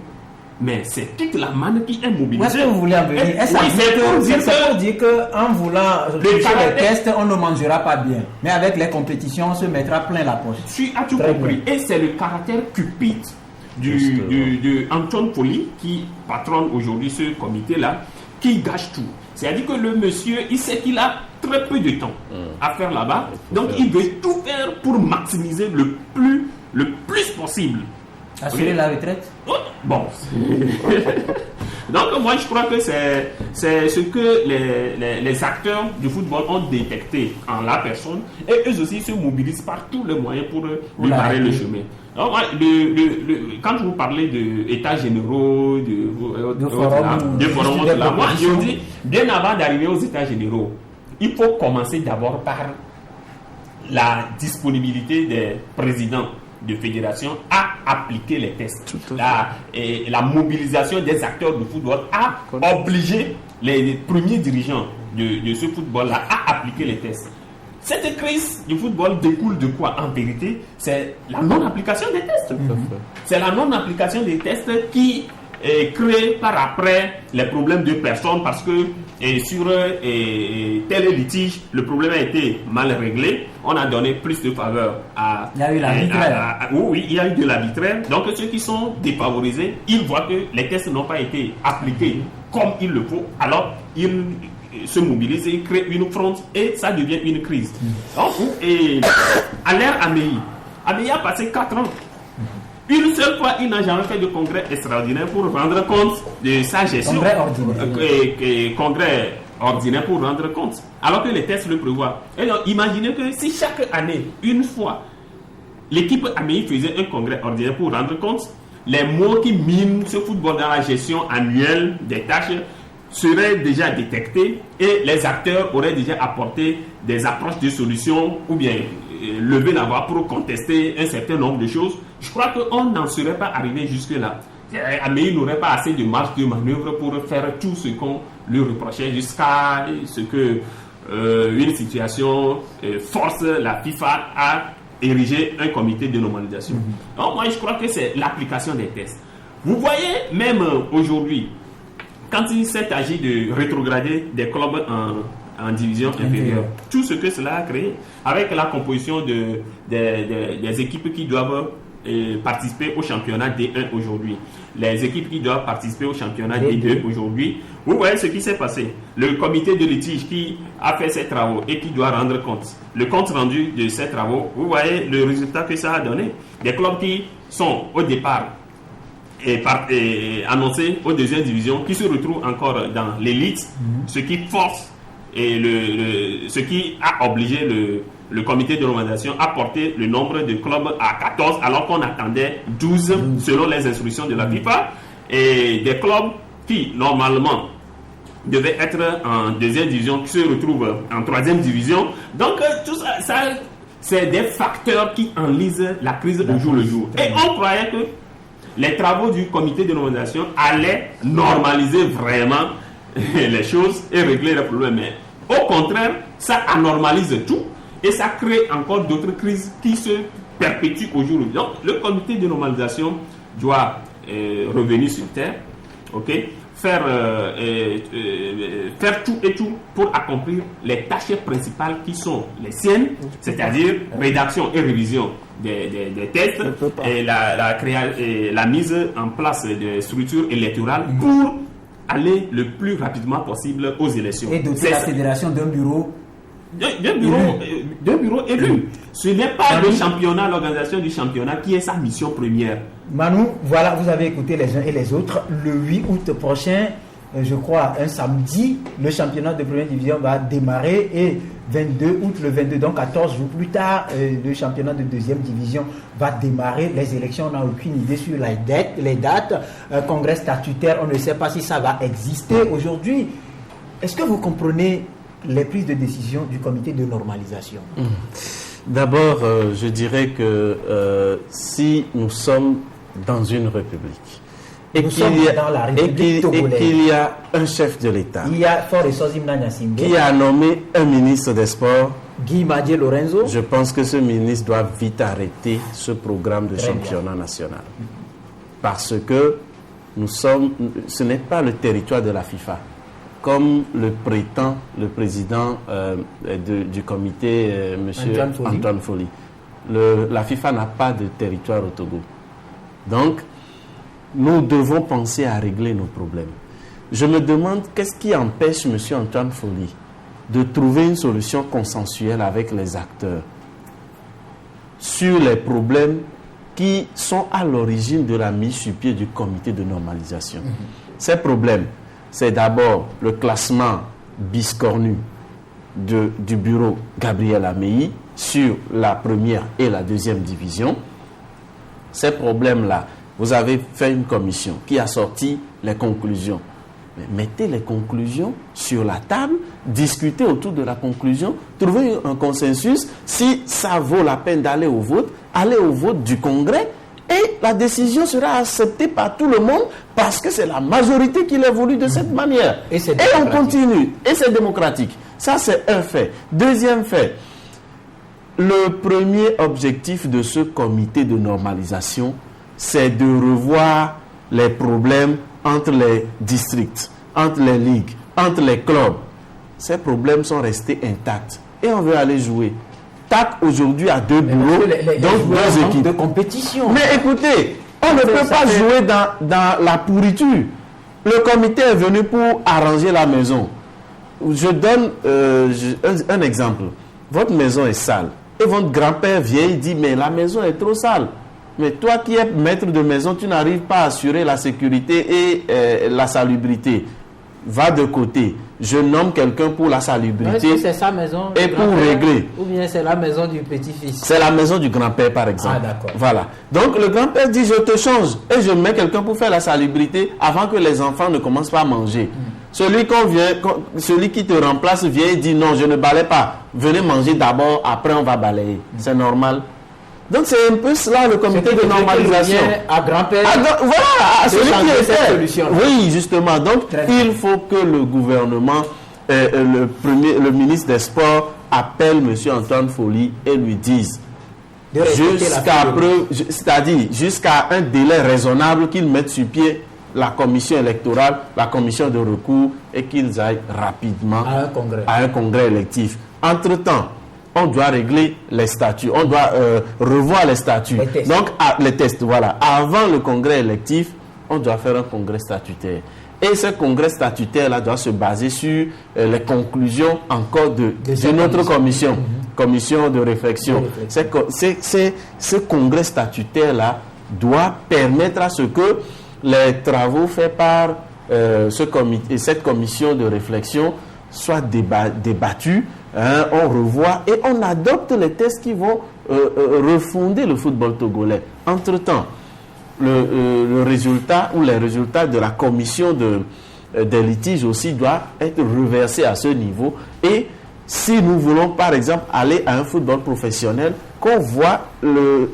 D: mais c'est toute la manne qui est mobilisée.
A: Est-ce que vous voulez en venir? C'est pour dire qu'en voulant faire les tests, on ne mangera pas bien. Mais avec les compétitions, on se mettra plein la poche.
D: Tu as tout compris. Et c'est le caractère cupide de Antoine Foli qui patronne aujourd'hui ce comité-là, qui gâche tout. C'est-à-dire que le monsieur, il sait qu'il a très peu de temps à faire là-bas. Donc il veut tout faire pour maximiser le plus possible.
A: Assurer la retraite?
D: Bon. Donc moi je crois que c'est ce que les acteurs du football ont détecté en la personne, et eux aussi se mobilisent par tous les moyens pour lui barrer le chemin. Donc, quand vous parlez d'états généraux, de forum, moi je dis, bien avant d'arriver aux états généraux, il faut commencer d'abord par la disponibilité des présidents de fédération à appliquer les tests. La mobilisation des acteurs du football a obligé les premiers dirigeants de ce football-là à appliquer les tests. Cette crise du football découle de quoi? En vérité, c'est la non-application des tests. C'est la non-application des tests qui crée par après les problèmes de personnes, parce que sur tel litige, le problème a été mal réglé. On a donné plus de faveur à...
A: Il y a eu l'arbitraire.
D: Oui, il y a eu de l'arbitraire. Donc ceux qui sont défavorisés, ils voient que les tests n'ont pas été appliqués comme il le faut. Alors, ils se mobilisent, ils créent une fronde et ça devient une crise. Donc, à l'ère Ameya a passé 4 ans. Une seule fois, il n'a jamais fait de congrès extraordinaire pour rendre compte de sa gestion. Congrès ordinaire pour rendre compte. Alors que les tests le prévoient. Et donc, imaginez que si chaque année, une fois, l'équipe Ameya faisait un congrès ordinaire pour rendre compte, les mots qui minent ce football dans la gestion annuelle des tâches seraient déjà détectés et les acteurs auraient déjà apporté des approches de solutions ou bien lever la voix pour contester un certain nombre de choses. Je crois qu'on n'en serait pas arrivé jusque-là. Amélie n'aurait pas assez de marge de manœuvre pour faire tout ce qu'on lui reprochait jusqu'à ce que une situation force la FIFA à ériger un comité de normalisation. Donc moi je crois que c'est l'application des tests. Vous voyez même aujourd'hui, quand il s'est agi de rétrograder des clubs en division inférieure, tout ce que cela a créé, avec la composition des équipes qui doivent participer au championnat D1 aujourd'hui, les équipes qui doivent participer au championnat D2 aujourd'hui, vous voyez ce qui s'est passé. Le comité de litige qui a fait ses travaux et qui doit rendre compte, le compte rendu de ces travaux, vous voyez le résultat que ça a donné. Des clubs qui sont au départ annoncés aux deuxième division, qui se retrouvent encore dans l'élite, ce qui force et ce qui a obligé le comité de normalisation à porter le nombre de clubs à 14 alors qu'on attendait 12 selon les instructions de la FIFA, et des clubs qui normalement devaient être en deuxième division qui se retrouvent en troisième division. Donc tout ça c'est des facteurs qui enlisent la crise au jour le jour. Et on croyait que les travaux du comité de normalisation allaient normaliser vraiment les choses et régler les problèmes. Mais au contraire, ça anormalise tout et ça crée encore d'autres crises qui se perpétuent au jour le jour. Donc, le comité de normalisation doit revenir sur terre, faire tout et tout pour accomplir les tâches principales qui sont les siennes, c'est-à-dire rédaction et révision des tests et la mise en place des structures électorales pour aller le plus rapidement possible aux élections.
A: Et doter la fédération d'un bureau
D: élu. Ce n'est pas le championnat, l'organisation du championnat qui est sa mission première.
A: Manu, voilà, vous avez écouté les uns et les autres. Le 8 août prochain, je crois, un samedi, le championnat de première division va démarrer, et 22 août, le 22, donc 14 jours plus tard, le championnat de deuxième division va démarrer. Les élections, on n'a aucune idée sur les dates. Congrès statutaire, on ne sait pas si ça va exister aujourd'hui. Est-ce que vous comprenez les prises de décision du comité de normalisation?
B: D'abord, je dirais que si nous sommes dans une république et qu'il y a un chef de l'État qui a nommé un ministre des Sports,
A: Guy Madié Lorenzo,
B: je pense que ce ministre doit vite arrêter ce programme de championnat national. Parce que ce n'est pas le territoire de la FIFA. Comme le prétend le président du comité, M. Antoine Folly. La FIFA n'a pas de territoire au Togo. Donc, nous devons penser à régler nos problèmes. Je me demande qu'est-ce qui empêche M. Antoine Folly de trouver une solution consensuelle avec les acteurs sur les problèmes qui sont à l'origine de la mise sur pied du comité de normalisation. Ces problèmes, c'est d'abord le classement biscornu du bureau Gabriel Amélie sur la première et la deuxième division. Ces problèmes-là, vous avez fait une commission qui a sorti les conclusions. Mais mettez les conclusions sur la table, discutez autour de la conclusion, trouvez un consensus. Si ça vaut la peine d'aller au vote, allez au vote du Congrès. Et la décision sera acceptée par tout le monde parce que c'est la majorité qui l'a voulu de cette manière. Et on continue. Et c'est démocratique. Ça, c'est un fait. Deuxième fait, le premier objectif de ce comité de normalisation, c'est de revoir les problèmes entre les districts, entre les ligues, entre les clubs. Ces problèmes sont restés intacts. Et on veut aller jouer. TAC aujourd'hui à 2 bureaux, donc 2 équipes
A: de compétition.
B: Mais écoutez, on ne peut pas jouer dans la pourriture. Le comité est venu pour arranger la maison. Je donne un exemple. Votre maison est sale. Et votre grand-père vient et dit, mais la maison est trop sale. Mais toi qui es maître de maison, tu n'arrives pas à assurer la sécurité et la salubrité. Va de côté. Je nomme quelqu'un pour la salubrité.
A: C'est sa maison
B: et pour régler.
A: Ou bien c'est la maison du petit-fils.
B: C'est la maison du grand-père, par exemple.
A: Ah, d'accord.
B: Voilà. Donc le grand-père dit, je te change. Et je mets quelqu'un pour faire la salubrité avant que les enfants ne commencent pas à manger. Celui qui te remplace vient et dit, non, je ne balaye pas. Venez manger d'abord, après on va balayer. C'est normal. Donc c'est un peu cela le comité de normalisation.
A: À grand-père.
B: Voilà, à celui qui
A: cette
B: était.
A: solution.
B: Oui, justement. Donc il faut que le gouvernement, le ministre des Sports appelle M. Antoine Folli et lui dise jusqu'à preuve, c'est-à-dire jusqu'à un délai raisonnable qu'ils mettent sur pied la commission électorale, la commission de recours et qu'ils aillent rapidement à un congrès électif. Entre-temps, on doit régler les statuts, on doit revoir les statuts. Donc, les tests, voilà. Avant le congrès électif, on doit faire un congrès statutaire. Et ce congrès statutaire-là doit se baser sur les conclusions encore de notre commission, commission de réflexion. Ce congrès statutaire-là doit permettre à ce que les travaux faits par cette commission de réflexion soient débattus, on revoit et on adopte les textes qui vont refonder le football togolais. Entre-temps, le résultat ou les résultats de la commission des litiges aussi doit être reversé à ce niveau. Et si nous voulons par exemple aller à un football professionnel, qu'on voit le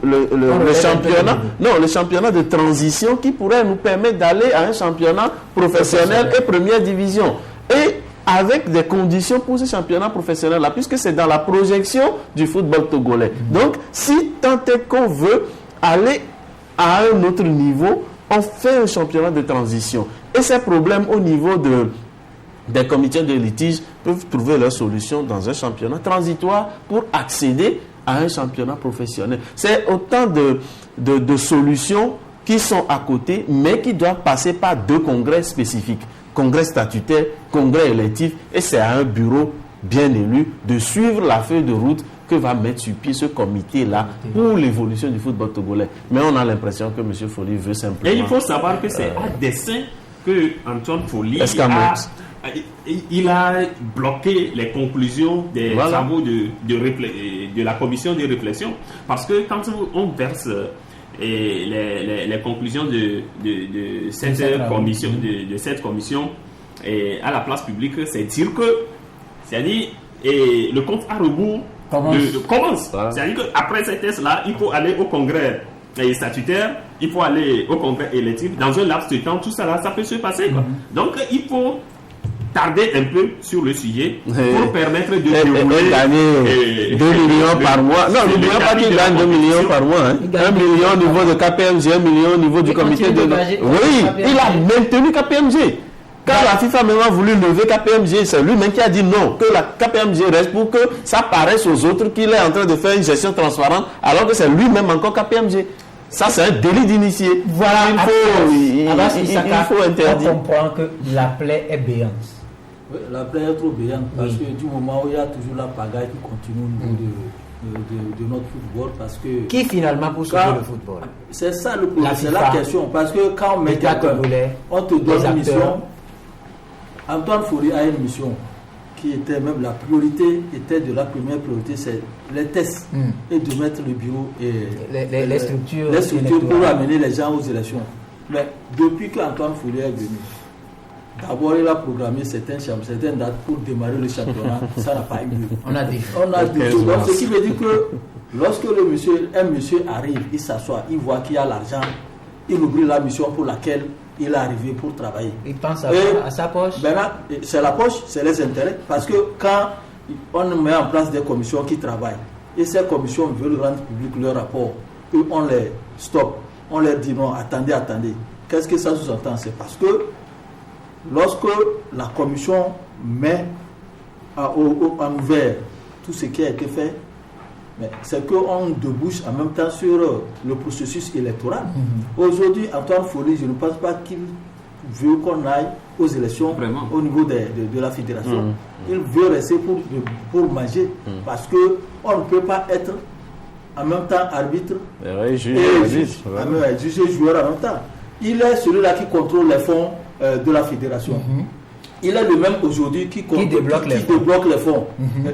B: championnat de transition qui pourrait nous permettre d'aller à un championnat professionnel et première division. Et avec des conditions pour ce championnat professionnel-là, puisque c'est dans la projection du football togolais. Donc, si tant est qu'on veut aller à un autre niveau, on fait un championnat de transition. Et ces problèmes au niveau des comités de litige peuvent trouver leur solution dans un championnat transitoire pour accéder à un championnat professionnel. C'est autant de solutions qui sont à côté, mais qui doivent passer par 2 congrès spécifiques. Congrès statutaire, congrès électif, et c'est à un bureau bien élu de suivre la feuille de route que va mettre sur pied ce comité-là pour l'évolution du football togolais. Mais on a l'impression que M. Folli veut simplement...
D: Et il faut savoir que c'est à dessein que Antoine Folli il a bloqué les conclusions des travaux de la commission de réflexion. Parce que quand on verse les conclusions de cette commission à la place publique, c'est dire que, c'est-à-dire, le compte à rebours commence. Voilà. C'est-à-dire qu'après ces tests-là, il faut aller au congrès statutaire, il faut aller au congrès électif. Dans un laps de temps, tout ça là, ça peut se passer. Donc, il faut tarder un peu sur le sujet pour permettre de
B: gagner 2 millions par mois. Non, n'oublions pas qu'il gagne 2 millions par mois. 1 million au niveau de KPMG, 1 million au niveau du comité de... Oui, il a maintenu KPMG. Quand la FIFA même a voulu lever KPMG, c'est lui-même qui a dit non, que la KPMG reste pour que ça paraisse aux autres qu'il est en train de faire une gestion transparente, alors que c'est lui-même encore KPMG. Ça, c'est un délit d'initié.
A: Voilà,
B: il faut interdire.
A: On comprend que la plaie est béante.
E: Oui, la plaie est trop béante parce que du moment où il y a toujours la pagaille qui continue au niveau de notre football, parce que...
A: Qui finalement pour sauver le football?
E: C'est ça le problème, c'est la question. Parce que quand on met on te donne une mission... Antoine Folli a une mission qui était même la priorité, était de la première priorité, c'est les tests et de mettre le bureau et
A: les structures
E: pour amener les gens aux élections. Mais depuis qu'Antoine Folli est venu, d'abord il a programmé certaines dates pour démarrer le championnat, ça n'a pas eu lieu.
A: On a dit.
E: Donc ce qui veut dire que lorsque un monsieur arrive, il s'assoit, il voit qu'il y a l'argent, il oublie la mission pour laquelle il est arrivé pour travailler.
A: Il pense à sa poche.
E: C'est la poche, c'est les intérêts. Parce que quand on met en place des commissions qui travaillent, et ces commissions veulent rendre public leur rapport, et on les stoppe, on leur dit non, attendez. Qu'est-ce que ça sous-entend? C'est parce que lorsque la commission met en ouvert tout ce qui a été fait, mais c'est qu'on débouche en même temps sur le processus électoral. Aujourd'hui, Antoine Folli, je ne pense pas qu'il veut qu'on aille aux élections au niveau de la fédération. Il veut rester pour manger parce qu'on ne peut pas être en même temps arbitre et juge joueur en même temps. Il est celui-là qui contrôle les fonds de la fédération. Il est le même aujourd'hui qui débloque les fonds.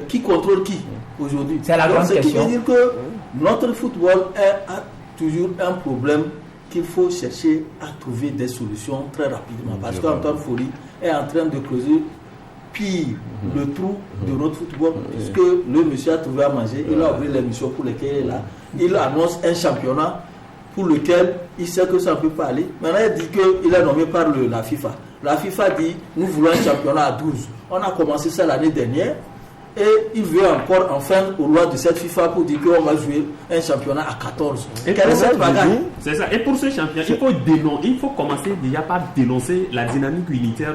E: Qui contrôle qui aujourd'hui?
A: C'est la grande question.
E: Ce qui veut dire que notre football a toujours un problème qu'il faut chercher à trouver des solutions très rapidement. Parce qu'Antoine Folli est en train de creuser pille le trou de notre football, puisque le monsieur a trouvé à manger, il a ouvert l'émission pour laquelle il est là, il annonce un championnat pour lequel il sait que ça ne peut pas aller. Maintenant, il dit qu'il est nommé par la FIFA. La FIFA dit, nous voulons un championnat à 12. On a commencé ça l'année dernière, et il veut encore enfin aux lois de cette FIFA pour dire qu'on va jouer un championnat à 14.
D: Et
E: quelle est cette bagarre?
D: C'est ça. Et pour ce championnat, il faut commencer déjà par dénoncer la dynamique unitaire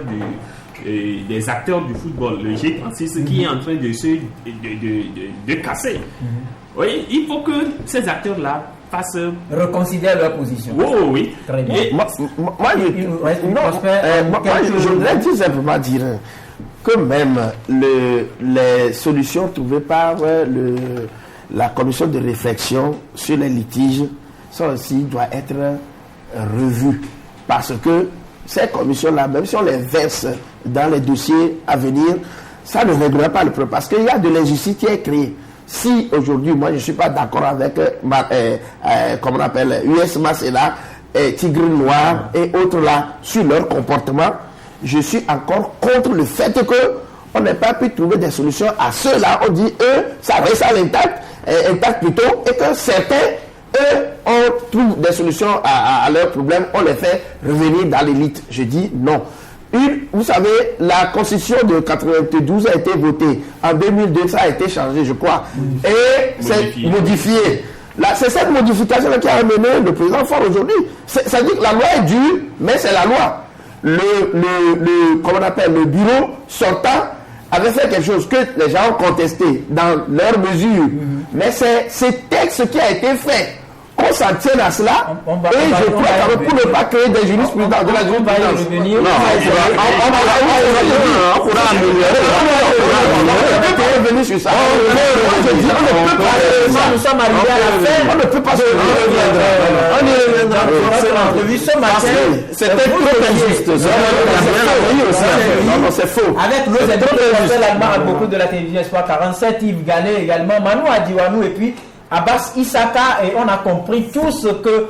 D: des acteurs du football, le G36 qui est en train de casser. Oui, il faut que ces acteurs-là
A: reconsidèrent leur position.
D: Oh, oui.
A: Très bien.
C: Je voudrais tout simplement dire que même les solutions trouvées par la commission de réflexion sur les litiges, ça aussi doit être revu. Parce que ces commissions-là, même si on les verse dans les dossiers à venir, ça ne réglera pas le problème. Parce qu'il y a de l'injustice qui est créée. Si aujourd'hui, moi je ne suis pas d'accord avec, comment on appelle, US Masséna, Tigre Noir et autres là, sur leur comportement, je suis encore contre le fait qu'on n'ait pas pu trouver des solutions à ceux-là. On dit, eux, ça reste à intact plutôt, et que certains, eux, on trouve des solutions à leurs problèmes, on les fait revenir dans l'élite. Je dis non. Vous savez, la constitution de 92 a été votée. En 2002, ça a été changé, je crois. Et c'est modifié. C'est cette modification qui a amené le président fort aujourd'hui. Ça dit que la loi est dure, mais c'est la loi. Comment on appelle, le bureau sortant avait fait quelque chose que les gens ont contesté dans leurs mesures. Mais c'est ce texte qui a été fait. Qu'on s'en tienne à cela, et je crois que pour ne pas créer des jurisprudence de la jurisprudence. On pourra revenir sur ça.
A: Nous sommes arrivés à la fin.
C: On ne peut pas se reviendra. C'était trop injuste. C'est faux.
A: Avec nos éditeurs, l'Allemand a beaucoup de la télévision Espoir 47, Yves Gallet également, Manu Adiwanou et puis Abbas Issaka, et on a compris tous que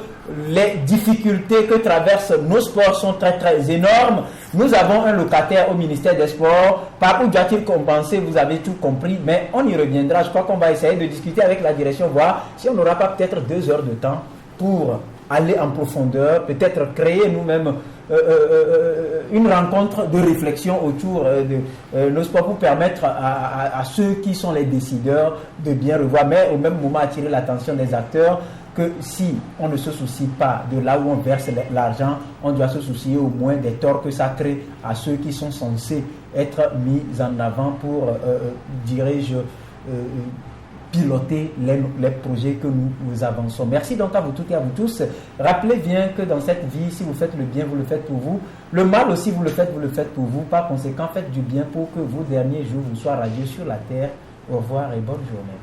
A: les difficultés que traversent nos sports sont très très énormes. Nous avons un locataire au ministère des Sports. Par où doit-il compenser? Vous avez tout compris, mais on y reviendra. Je crois qu'on va essayer de discuter avec la direction, voir si on n'aura pas peut-être 2 heures de temps pour aller en profondeur, peut-être créer nous-mêmes une rencontre de réflexion autour de nos sports pour permettre à ceux qui sont les décideurs de bien revoir, mais au même moment attirer l'attention des acteurs que si on ne se soucie pas de là où on verse l'argent, on doit se soucier au moins des torts que ça crée à ceux qui sont censés être mis en avant pour, dirais-je, piloter les projets que nous avançons. Merci donc à vous toutes et à vous tous. Rappelez bien que dans cette vie, si vous faites le bien, vous le faites pour vous. Le mal aussi, vous le faites pour vous. Par conséquent, faites du bien pour que vos derniers jours vous soient radieux sur la terre. Au revoir et bonne journée.